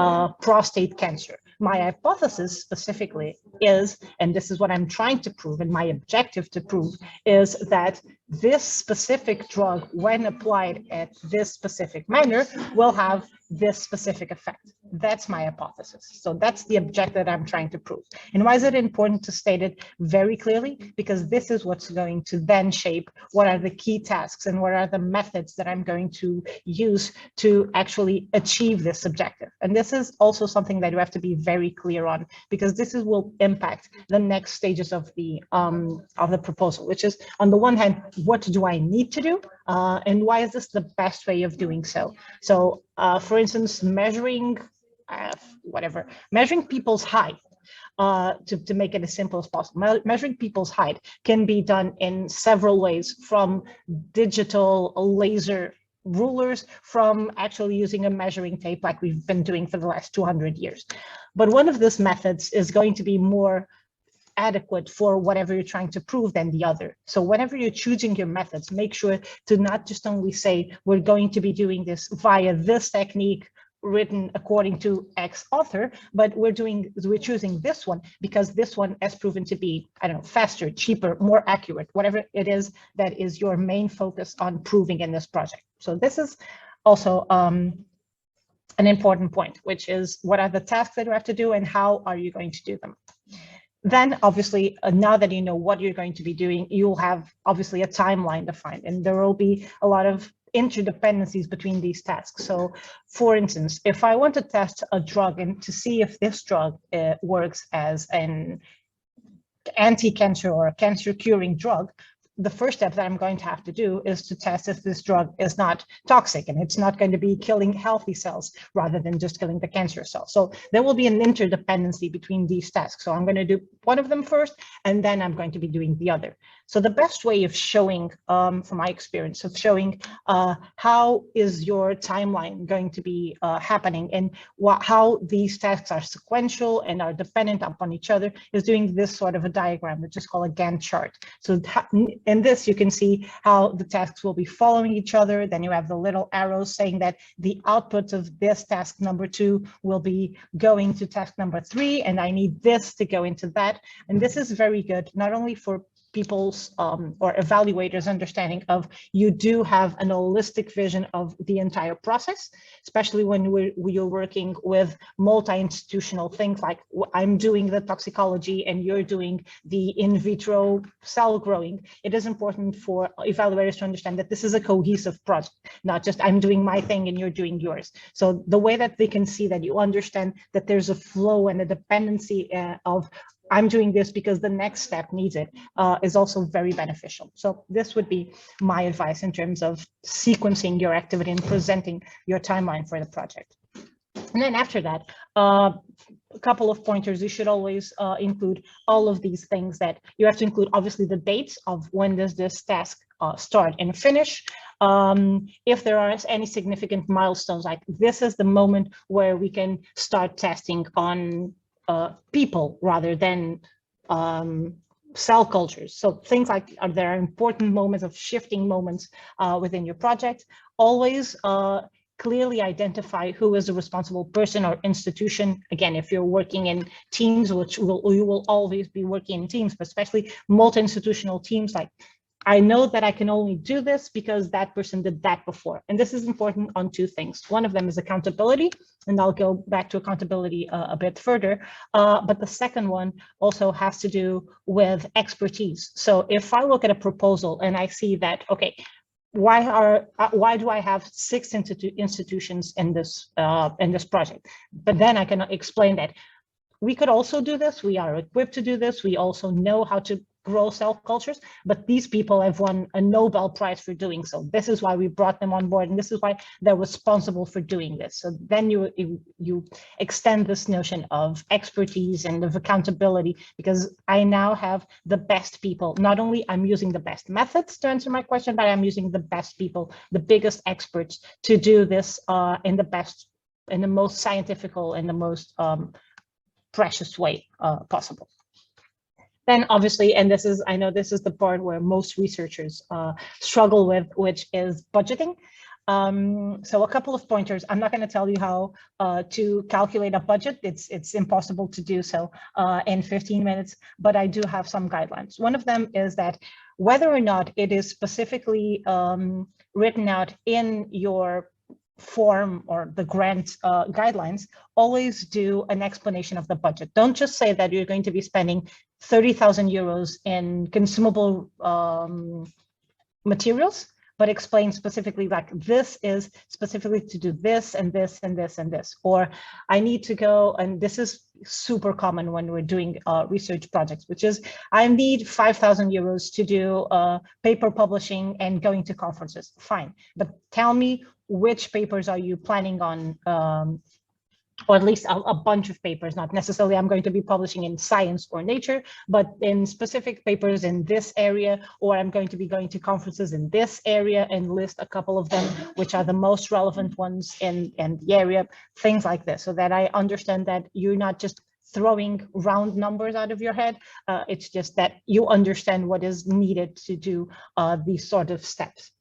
prostate cancer. my hypothesis specifically is, and this is what I'm trying to prove, and my objective to prove, is that this specific drug, when applied at this specific manner, will have this specific effect. That's my hypothesis. So that's the objective that I'm trying to prove. And why is it important to state it very clearly? Because this is what's going to then shape what are the key tasks and what are the methods that I'm going to use to actually achieve this objective. And this is also something that you have to be very clear on, because this will impact the next stages of the proposal, which is, on the one hand, what do I need to do? And why is this the best way of doing so? So, for instance, measuring people's height, to make it as simple as possible. Measuring people's height can be done in several ways, from digital laser rulers, from actually using a measuring tape like we've been doing for the last 200 years. But one of these methods is going to be more adequate for whatever you're trying to prove than the other. So whenever you're choosing your methods, make sure to not just only say, we're going to be doing this via this technique written according to X author, but we're choosing this one because this one has proven to be, I don't know, faster, cheaper, more accurate, whatever it is that is your main focus on proving in this project. So this is also an important point, which is, what are the tasks that you have to do and how are you going to do them? Then obviously, now that you know what you're going to be doing, you'll have obviously a timeline defined, and there will be a lot of interdependencies between these tasks. So for instance, if I want to test a drug and to see if this drug works as an anti-cancer or a cancer curing drug, the first step that I'm going to have to do is to test if this drug is not toxic and it's not going to be killing healthy cells rather than just killing the cancer cells. So there will be an interdependency between these tasks. So I'm going to do one of them first, and then I'm going to be doing the other. So the best way of showing, from my experience, of showing how is your timeline going to be happening and how these tasks are sequential and are dependent upon each other, is doing this sort of a diagram, which is called a Gantt chart. So in this, you can see how the tasks will be following each other. Then you have the little arrows saying that the output of this task number 2 will be going to task number 3, and I need this to go into that. And this is very good, not only for people's or evaluators' understanding of, you do have an holistic vision of the entire process, especially when you're working with multi-institutional things like I'm doing the toxicology and you're doing the in vitro cell growing. It is important for evaluators to understand that this is a cohesive project, not just I'm doing my thing and you're doing yours. So the way that they can see that you understand that there's a flow and a dependency of I'm doing this because the next step needs it, is also very beneficial. So this would be my advice in terms of sequencing your activity and presenting your timeline for the project. And then after that, a couple of pointers. You should always include all of these things that you have to include. Obviously, the dates of when does this task start and finish. If there are any significant milestones, like this is the moment where we can start testing on people rather than cell cultures. So things like, there are important moments of shifting moments within your project. Always clearly identify who is the responsible person or institution. Again, if you're working in teams, which you will always be working in teams, but especially multi-institutional teams, like I know that I can only do this because that person did that before. And this is important on two things. One of them is accountability, and I'll go back to accountability a bit further. But the second one also has to do with expertise. So if I look at a proposal and I see that, okay, why do I have 6 institutions in this project? But then I can explain that we could also do this. We are equipped to do this. We also know how to grow cell cultures, but these people have won a Nobel Prize for doing so. This is why we brought them on board, and this is why they're responsible for doing this. So then you extend this notion of expertise and of accountability, because I now have the best people. Not only I'm using the best methods to answer my question, but I'm using the best people, the biggest experts to do this in the most scientific and the most precious way possible. Then obviously, and I know this is the part where most researchers struggle with, which is budgeting. So a couple of pointers. I'm not going to tell you how to calculate a budget. It's impossible to do so in 15 minutes, but I do have some guidelines. One of them is that whether or not it is specifically written out in your form or the grant guidelines, always do an explanation of the budget. Don't just say that you're going to be spending 30,000 euros in consumable materials, but explain specifically like this is specifically to do this and this and this and this, or I need to go, and this is super common when we're doing research projects, which is I need 5,000 euros to do paper publishing and going to conferences. Fine, but tell me which papers are you planning on, or at least a bunch of papers, not necessarily I'm going to be publishing in Science or Nature, but in specific papers in this area, or I'm going to be going to conferences in this area, and list a couple of them, which are the most relevant ones in the area, things like this, so that I understand that you're not just throwing round numbers out of your head. It's just that you understand what is needed to do these sort of steps.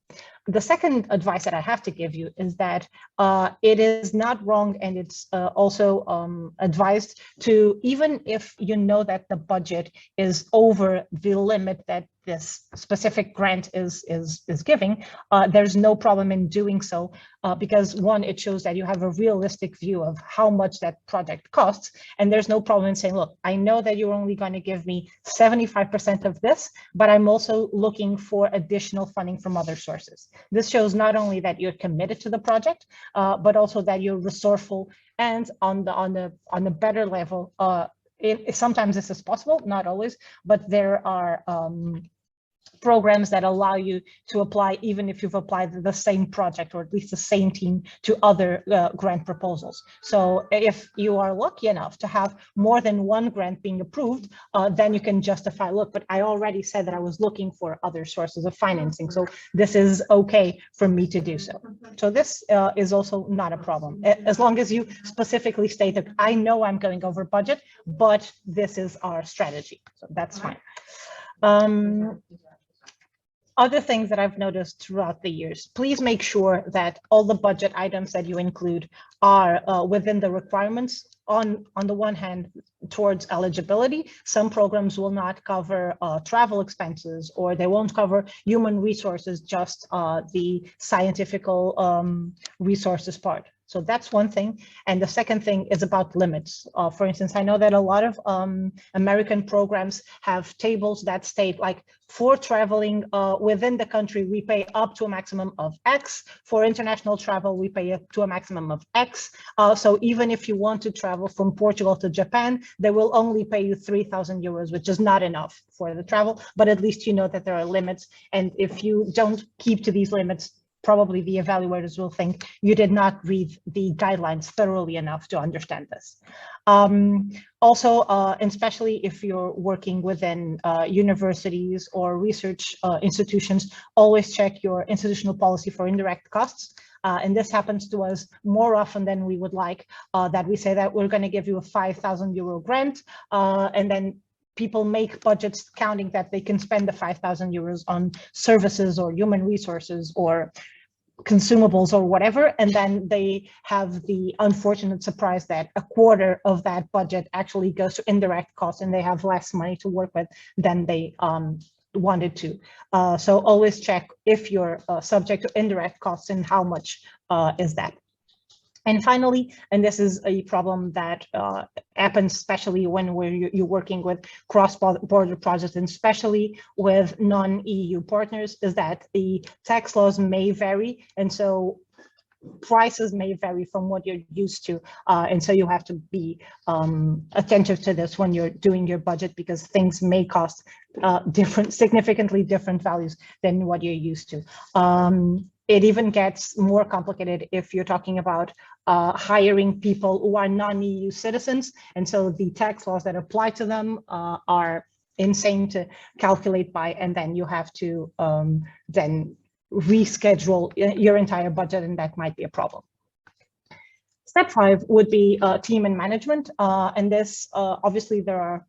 The second advice that I have to give you is that it is not wrong, and it's also advised to, even if you know that the budget is over the limit that this specific grant is giving, there's no problem in doing so, because one, it shows that you have a realistic view of how much that project costs, and there's no problem in saying, look, I know that you're only going to give me 75% of this, but I'm also looking for additional funding from other sources. This shows not only that you're committed to the project, but also that you're resourceful, and on the better level, sometimes this is possible, not always, but there are programs that allow you to apply even if you've applied the same project or at least the same team to other grant proposals. So if you are lucky enough to have more than one grant being approved, then you can justify, look, but I already said that I was looking for other sources of financing, so this is okay for me to do so. So this is also not a problem, as long as you specifically state that I know I'm going over budget, but this is our strategy, so that's fine. Other things that I've noticed throughout the years, please make sure that all the budget items that you include are within the requirements. On the one hand, towards eligibility, some programs will not cover travel expenses, or they won't cover human resources, just the scientific resources part. So that's one thing. And the second thing is about limits. For instance, I know that a lot of American programs have tables that state, like, for traveling within the country, we pay up to a maximum of X. For international travel, we pay up to a maximum of X. So even if you want to travel from Portugal to Japan, they will only pay you 3,000 euros, which is not enough for the travel, but at least you know that there are limits. And if you don't keep to these limits, probably the evaluators will think you did not read the guidelines thoroughly enough to understand this. Also, especially if you're working within universities or research institutions, always check your institutional policy for indirect costs. And this happens to us more often than we would like, that we say that we're going to give you a 5,000 euro grant, and then people make budgets counting that they can spend the 5,000 euros on services or human resources or consumables or whatever, and then they have the unfortunate surprise that a quarter of that budget actually goes to indirect costs, and they have less money to work with than they wanted to. So always check if you're subject to indirect costs and how much is that. And finally, and this is a problem that happens especially when you're working with cross-border projects, and especially with non-EU partners, is that the tax laws may vary, and so prices may vary from what you're used to, and so you have to be attentive to this when you're doing your budget, because things may cost significantly different values than what you're used to. It even gets more complicated if you're talking about hiring people who are non-EU citizens, and so the tax laws that apply to them are insane to calculate by, and then you have to then reschedule your entire budget, and that might be a problem. Step 5 would be team and management, and this obviously there are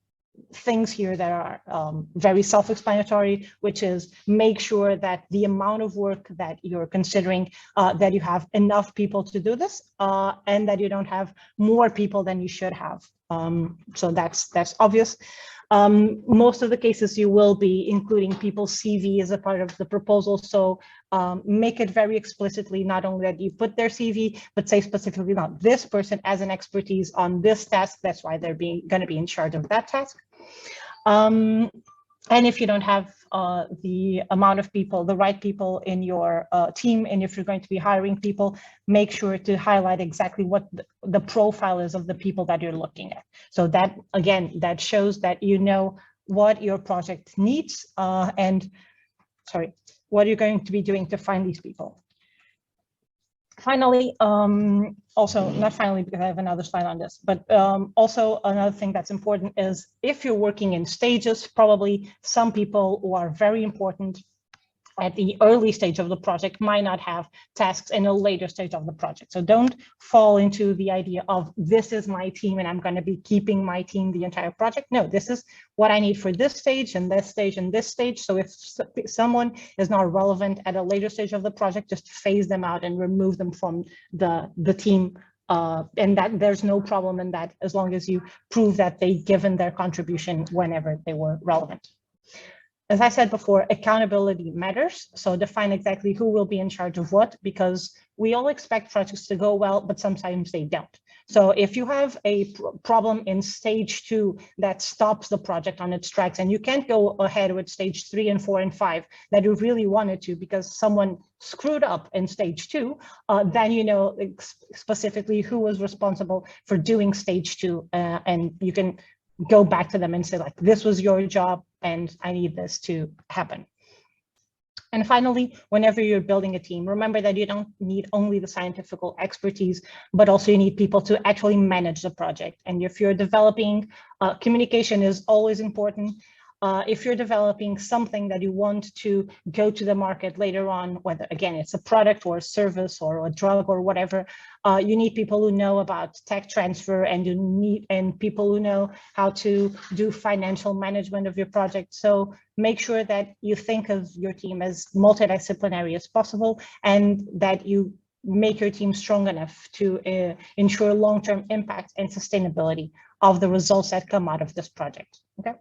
things here that are very self-explanatory, which is make sure that the amount of work that you're considering, that you have enough people to do this, and that you don't have more people than you should have. So that's obvious. Most of the cases you will be including people's CV as a part of the proposal. So make it very explicitly, not only that you put their CV, but say specifically, not this person has an expertise on this task. That's why they're going to be in charge of that task. And if you don't have the amount of people, the right people in your team, and if you're going to be hiring people, make sure to highlight exactly what the profile is of the people that you're looking at. So that, again, that shows that you know what your project needs and what you're going to be doing to find these people. Finally, also not finally because I have another slide on this, but also another thing that's important is if you're working in stages, probably some people who are very important at the early stage of the project might not have tasks in a later stage of the project. So don't fall into the idea of this is my team and I'm going to be keeping my team the entire project. No, this is what I need for this stage and this stage and this stage. So if someone is not relevant at a later stage of the project, just phase them out and remove them from the team. And that there's no problem in that as long as you prove that they've given their contribution whenever they were relevant. As I said before, accountability matters. So define exactly who will be in charge of what, because we all expect projects to go well, but sometimes they don't. So if you have a problem in stage 2 that stops the project on its tracks, and you can't go ahead with stage 3 and 4 and 5 that you really wanted to because someone screwed up in stage 2, then you know specifically who was responsible for doing stage 2, and you can go back to them and say, like, this was your job and I need this to happen. And finally, whenever you're building a team, remember that you don't need only the scientific expertise, but also you need people to actually manage the project. And if you're developing, communication is always important. If you're developing something that you want to go to the market later on, whether again it's a product or a service or a drug or whatever, you need people who know about tech transfer, and you need people who know how to do financial management of your project. So make sure that you think of your team as multidisciplinary as possible, and that you make your team strong enough to ensure long-term impact and sustainability of the results that come out of this project. Okay.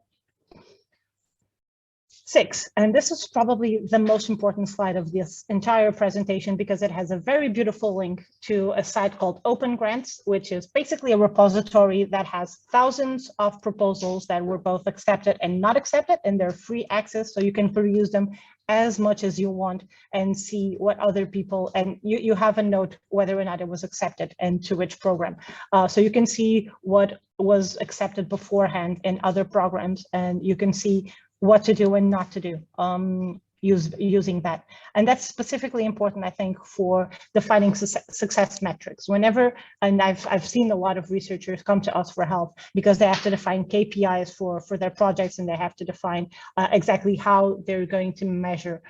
6, and this is probably the most important slide of this entire presentation because it has a very beautiful link to a site called Open Grants, which is basically a repository that has thousands of proposals that were both accepted and not accepted, and they're free access, so you can peruse them as much as you want and see what other people, and you have a note whether or not it was accepted and to which program. So you can see what was accepted beforehand in other programs, and you can see what to do and not to do using that. And that's specifically important, I think, for defining success metrics. Whenever, and I've seen a lot of researchers come to us for help because they have to define KPIs for their projects, and they have to define exactly how they're going to measure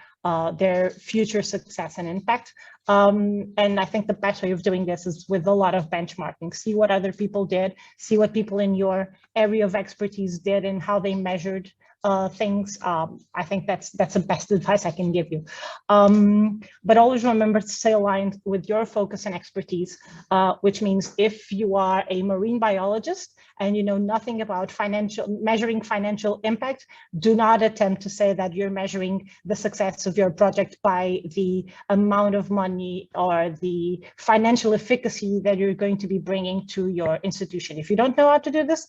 their future success and impact. And I think the best way of doing this is with a lot of benchmarking. See what other people did, see what people in your area of expertise did and how they measured things. I think that's the best advice I can give you. But always remember to stay aligned with your focus and expertise, which means if you are a marine biologist and you know nothing about measuring financial impact, do not attempt to say that you're measuring the success of your project by the amount of money or the financial efficacy that you're going to be bringing to your institution. If you don't know how to do this,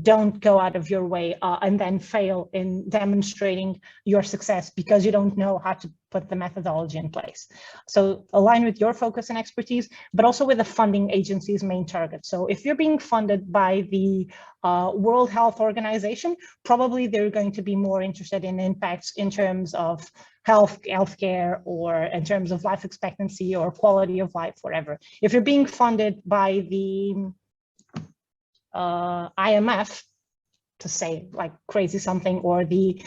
don't go out of your way and then fail in demonstrating your success because you don't know how to put the methodology in place. So align with your focus and expertise, but also with the funding agency's main target. So if you're being funded by the World Health Organization, probably they're going to be more interested in impacts in terms of healthcare or in terms of life expectancy or quality of life, whatever. If you're being funded by the IMF, to say like crazy something, or the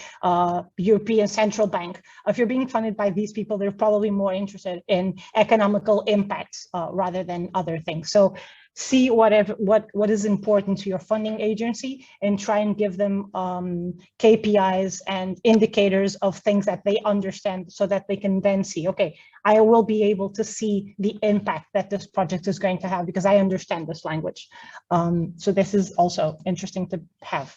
European Central Bank, if you're being funded by these people, they're probably more interested in economical impacts rather than other things. So see what is important to your funding agency and try and give them KPIs and indicators of things that they understand, so that they can then see, okay, I will be able to see the impact that this project is going to have because I understand this language. So this is also interesting to have.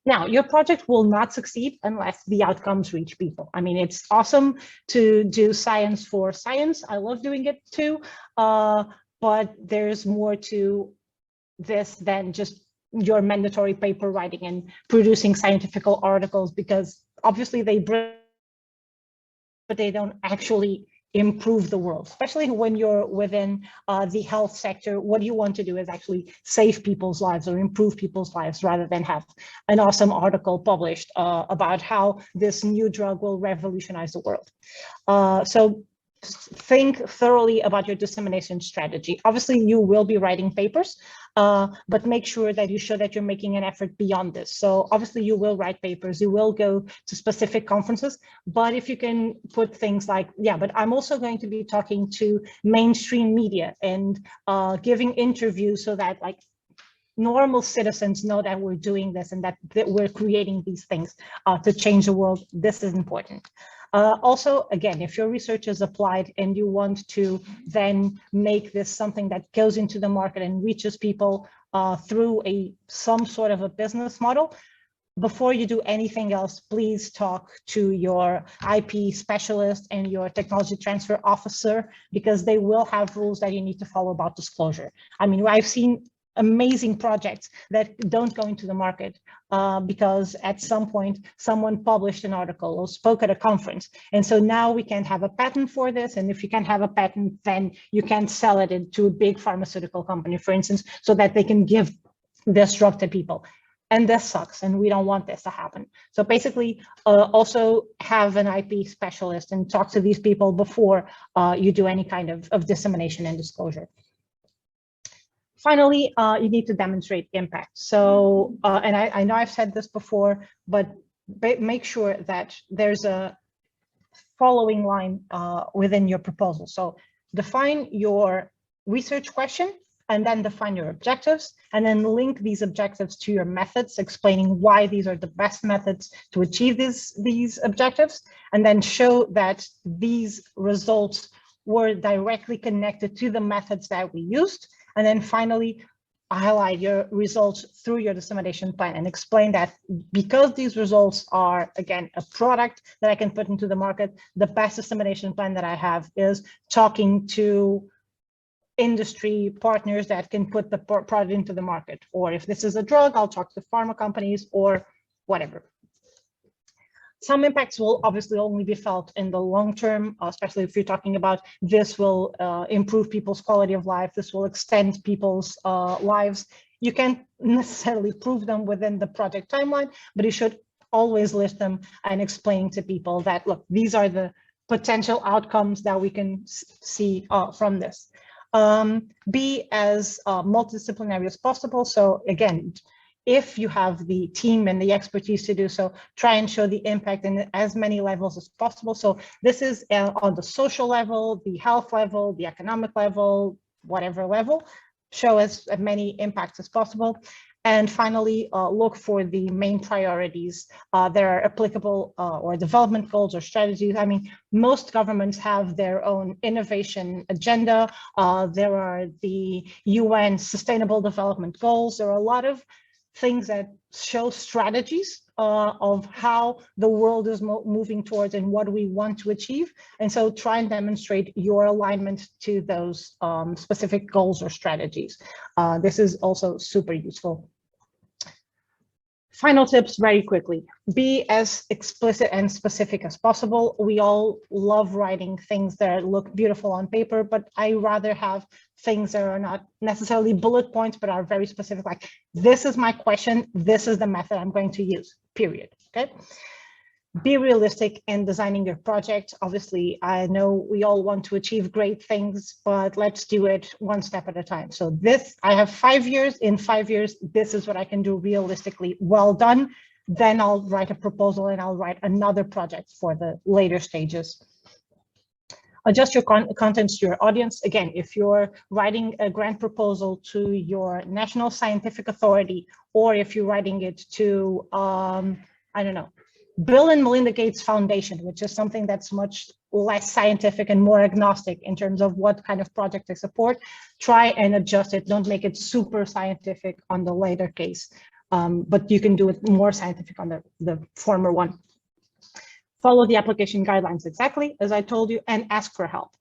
Now, your project will not succeed unless the outcomes reach people. I mean, it's awesome to do science for science. I love doing it too, but there's more to this than just your mandatory paper writing and producing scientific articles, because obviously they bring, but they don't actually improve the world, especially when you're within the health sector. What you want to do is actually save people's lives or improve people's lives, rather than have an awesome article published about how this new drug will revolutionize the world. So think thoroughly about your dissemination strategy. Obviously, you will be writing papers, but make sure that you show that you're making an effort beyond this. So obviously, you will write papers, you will go to specific conferences, but if you can put things like, yeah, but I'm also going to be talking to mainstream media and giving interviews, so that like normal citizens know that we're doing this and that we're creating these things to change the world. This is important. Also, again, if your research is applied and you want to then make this something that goes into the market and reaches people through some sort of a business model, before you do anything else, please talk to your IP specialist and your technology transfer officer, because they will have rules that you need to follow about disclosure. I mean, I've seen amazing projects that don't go into the market because at some point someone published an article or spoke at a conference, and so now we can't have a patent for this, and if you can't have a patent, then you can't sell it to a big pharmaceutical company, for instance, so that they can give this drug to people. And this sucks, and we don't want this to happen. So basically, also have an IP specialist and talk to these people before you do any kind of dissemination and disclosure. Finally, you need to demonstrate impact. So, and I know I've said this before, but make sure that there's a following line within your proposal. So define your research question, and then define your objectives, and then link these objectives to your methods, explaining why these are the best methods to achieve these objectives, and then show that these results were directly connected to the methods that we used. And then finally, highlight your results through your dissemination plan and explain that because these results are, again, a product that I can put into the market, the best dissemination plan that I have is talking to industry partners that can put the product into the market. Or if this is a drug, I'll talk to pharma companies or whatever. Some impacts will obviously only be felt in the long term, especially if you're talking about this will improve people's quality of life, this will extend people's lives. You can't necessarily prove them within the project timeline, but you should always list them and explain to people that, look, these are the potential outcomes that we can see from this. Be as multidisciplinary as possible. So again, if you have the team and the expertise to do so, try and show the impact in as many levels as possible. So this is on the social level, the health level, the economic level, whatever level, show as many impacts as possible. And finally, look for the main priorities that are applicable or development goals or strategies. I mean, most governments have their own innovation agenda. There are the UN Sustainable Development Goals. There are a lot of things that show strategies of how the world is moving towards and what we want to achieve. And so try and demonstrate your alignment to those specific goals or strategies. This is also super useful. Final tips very quickly. Be as explicit and specific as possible. We all love writing things that look beautiful on paper, but I rather have things that are not necessarily bullet points, but are very specific, like this is my question, this is the method I'm going to use, period, okay? Be realistic in designing your project. Obviously, I know we all want to achieve great things, but let's do it one step at a time. So this, I have 5 years. In 5 years, this is what I can do realistically. Well done. Then I'll write a proposal and I'll write another project for the later stages. Adjust your contents to your audience. Again, if you're writing a grant proposal to your national scientific authority, or if you're writing it to, I don't know, Bill and Melinda Gates Foundation, which is something that's much less scientific and more agnostic in terms of what kind of project they support, try and adjust it. Don't make it super scientific on the later case, but you can do it more scientific on the former one. Follow the application guidelines exactly as I told you, and ask for help.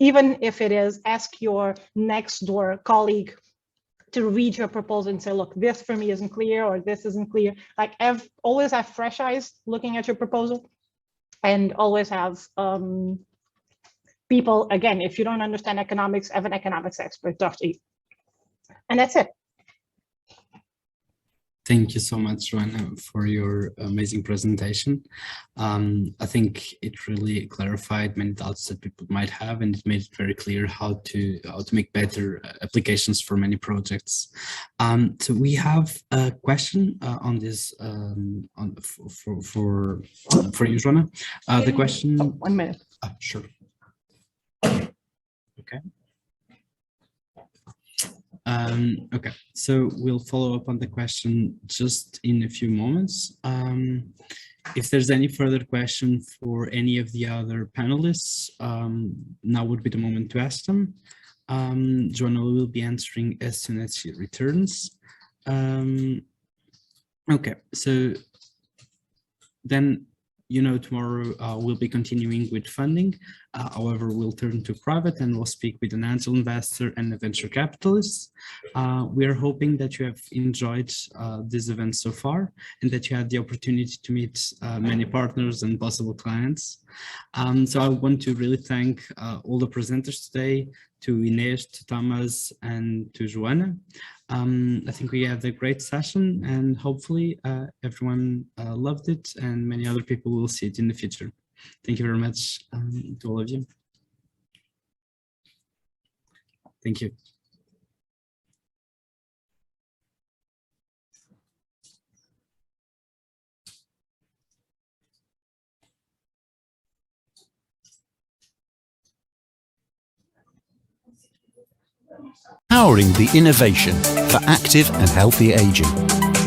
Even if it is, ask your next door colleague to read your proposal and say, look, this for me isn't clear, or this isn't clear. Like, always have fresh eyes looking at your proposal, and always have people, again, if you don't understand economics, have an economics expert talk to you. And that's it. Thank you so much, Joana, for your amazing presentation. I think it really clarified many doubts that people might have, and it made it very clear how to make better applications for many projects. So we have a question on this for you, Joana. The question. Oh, 1 minute. Sure. Okay. Okay, so we'll follow up on the question just in a few moments. If there's any further question for any of the other panelists, now would be the moment to ask them. Joana will be answering as soon as she returns. Okay, so then, you know, tomorrow we'll be continuing with funding. However, we'll turn to private and we'll speak with an angel investor and a venture capitalist. We are hoping that you have enjoyed this event so far, and that you had the opportunity to meet many partners and possible clients. So I want to really thank all the presenters today, to Inês, to Tamás, and to Joana. I think we had a great session, and hopefully everyone loved it, and many other people will see it in the future. Thank you very much to all of you. Thank you. Powering the innovation for active and healthy aging.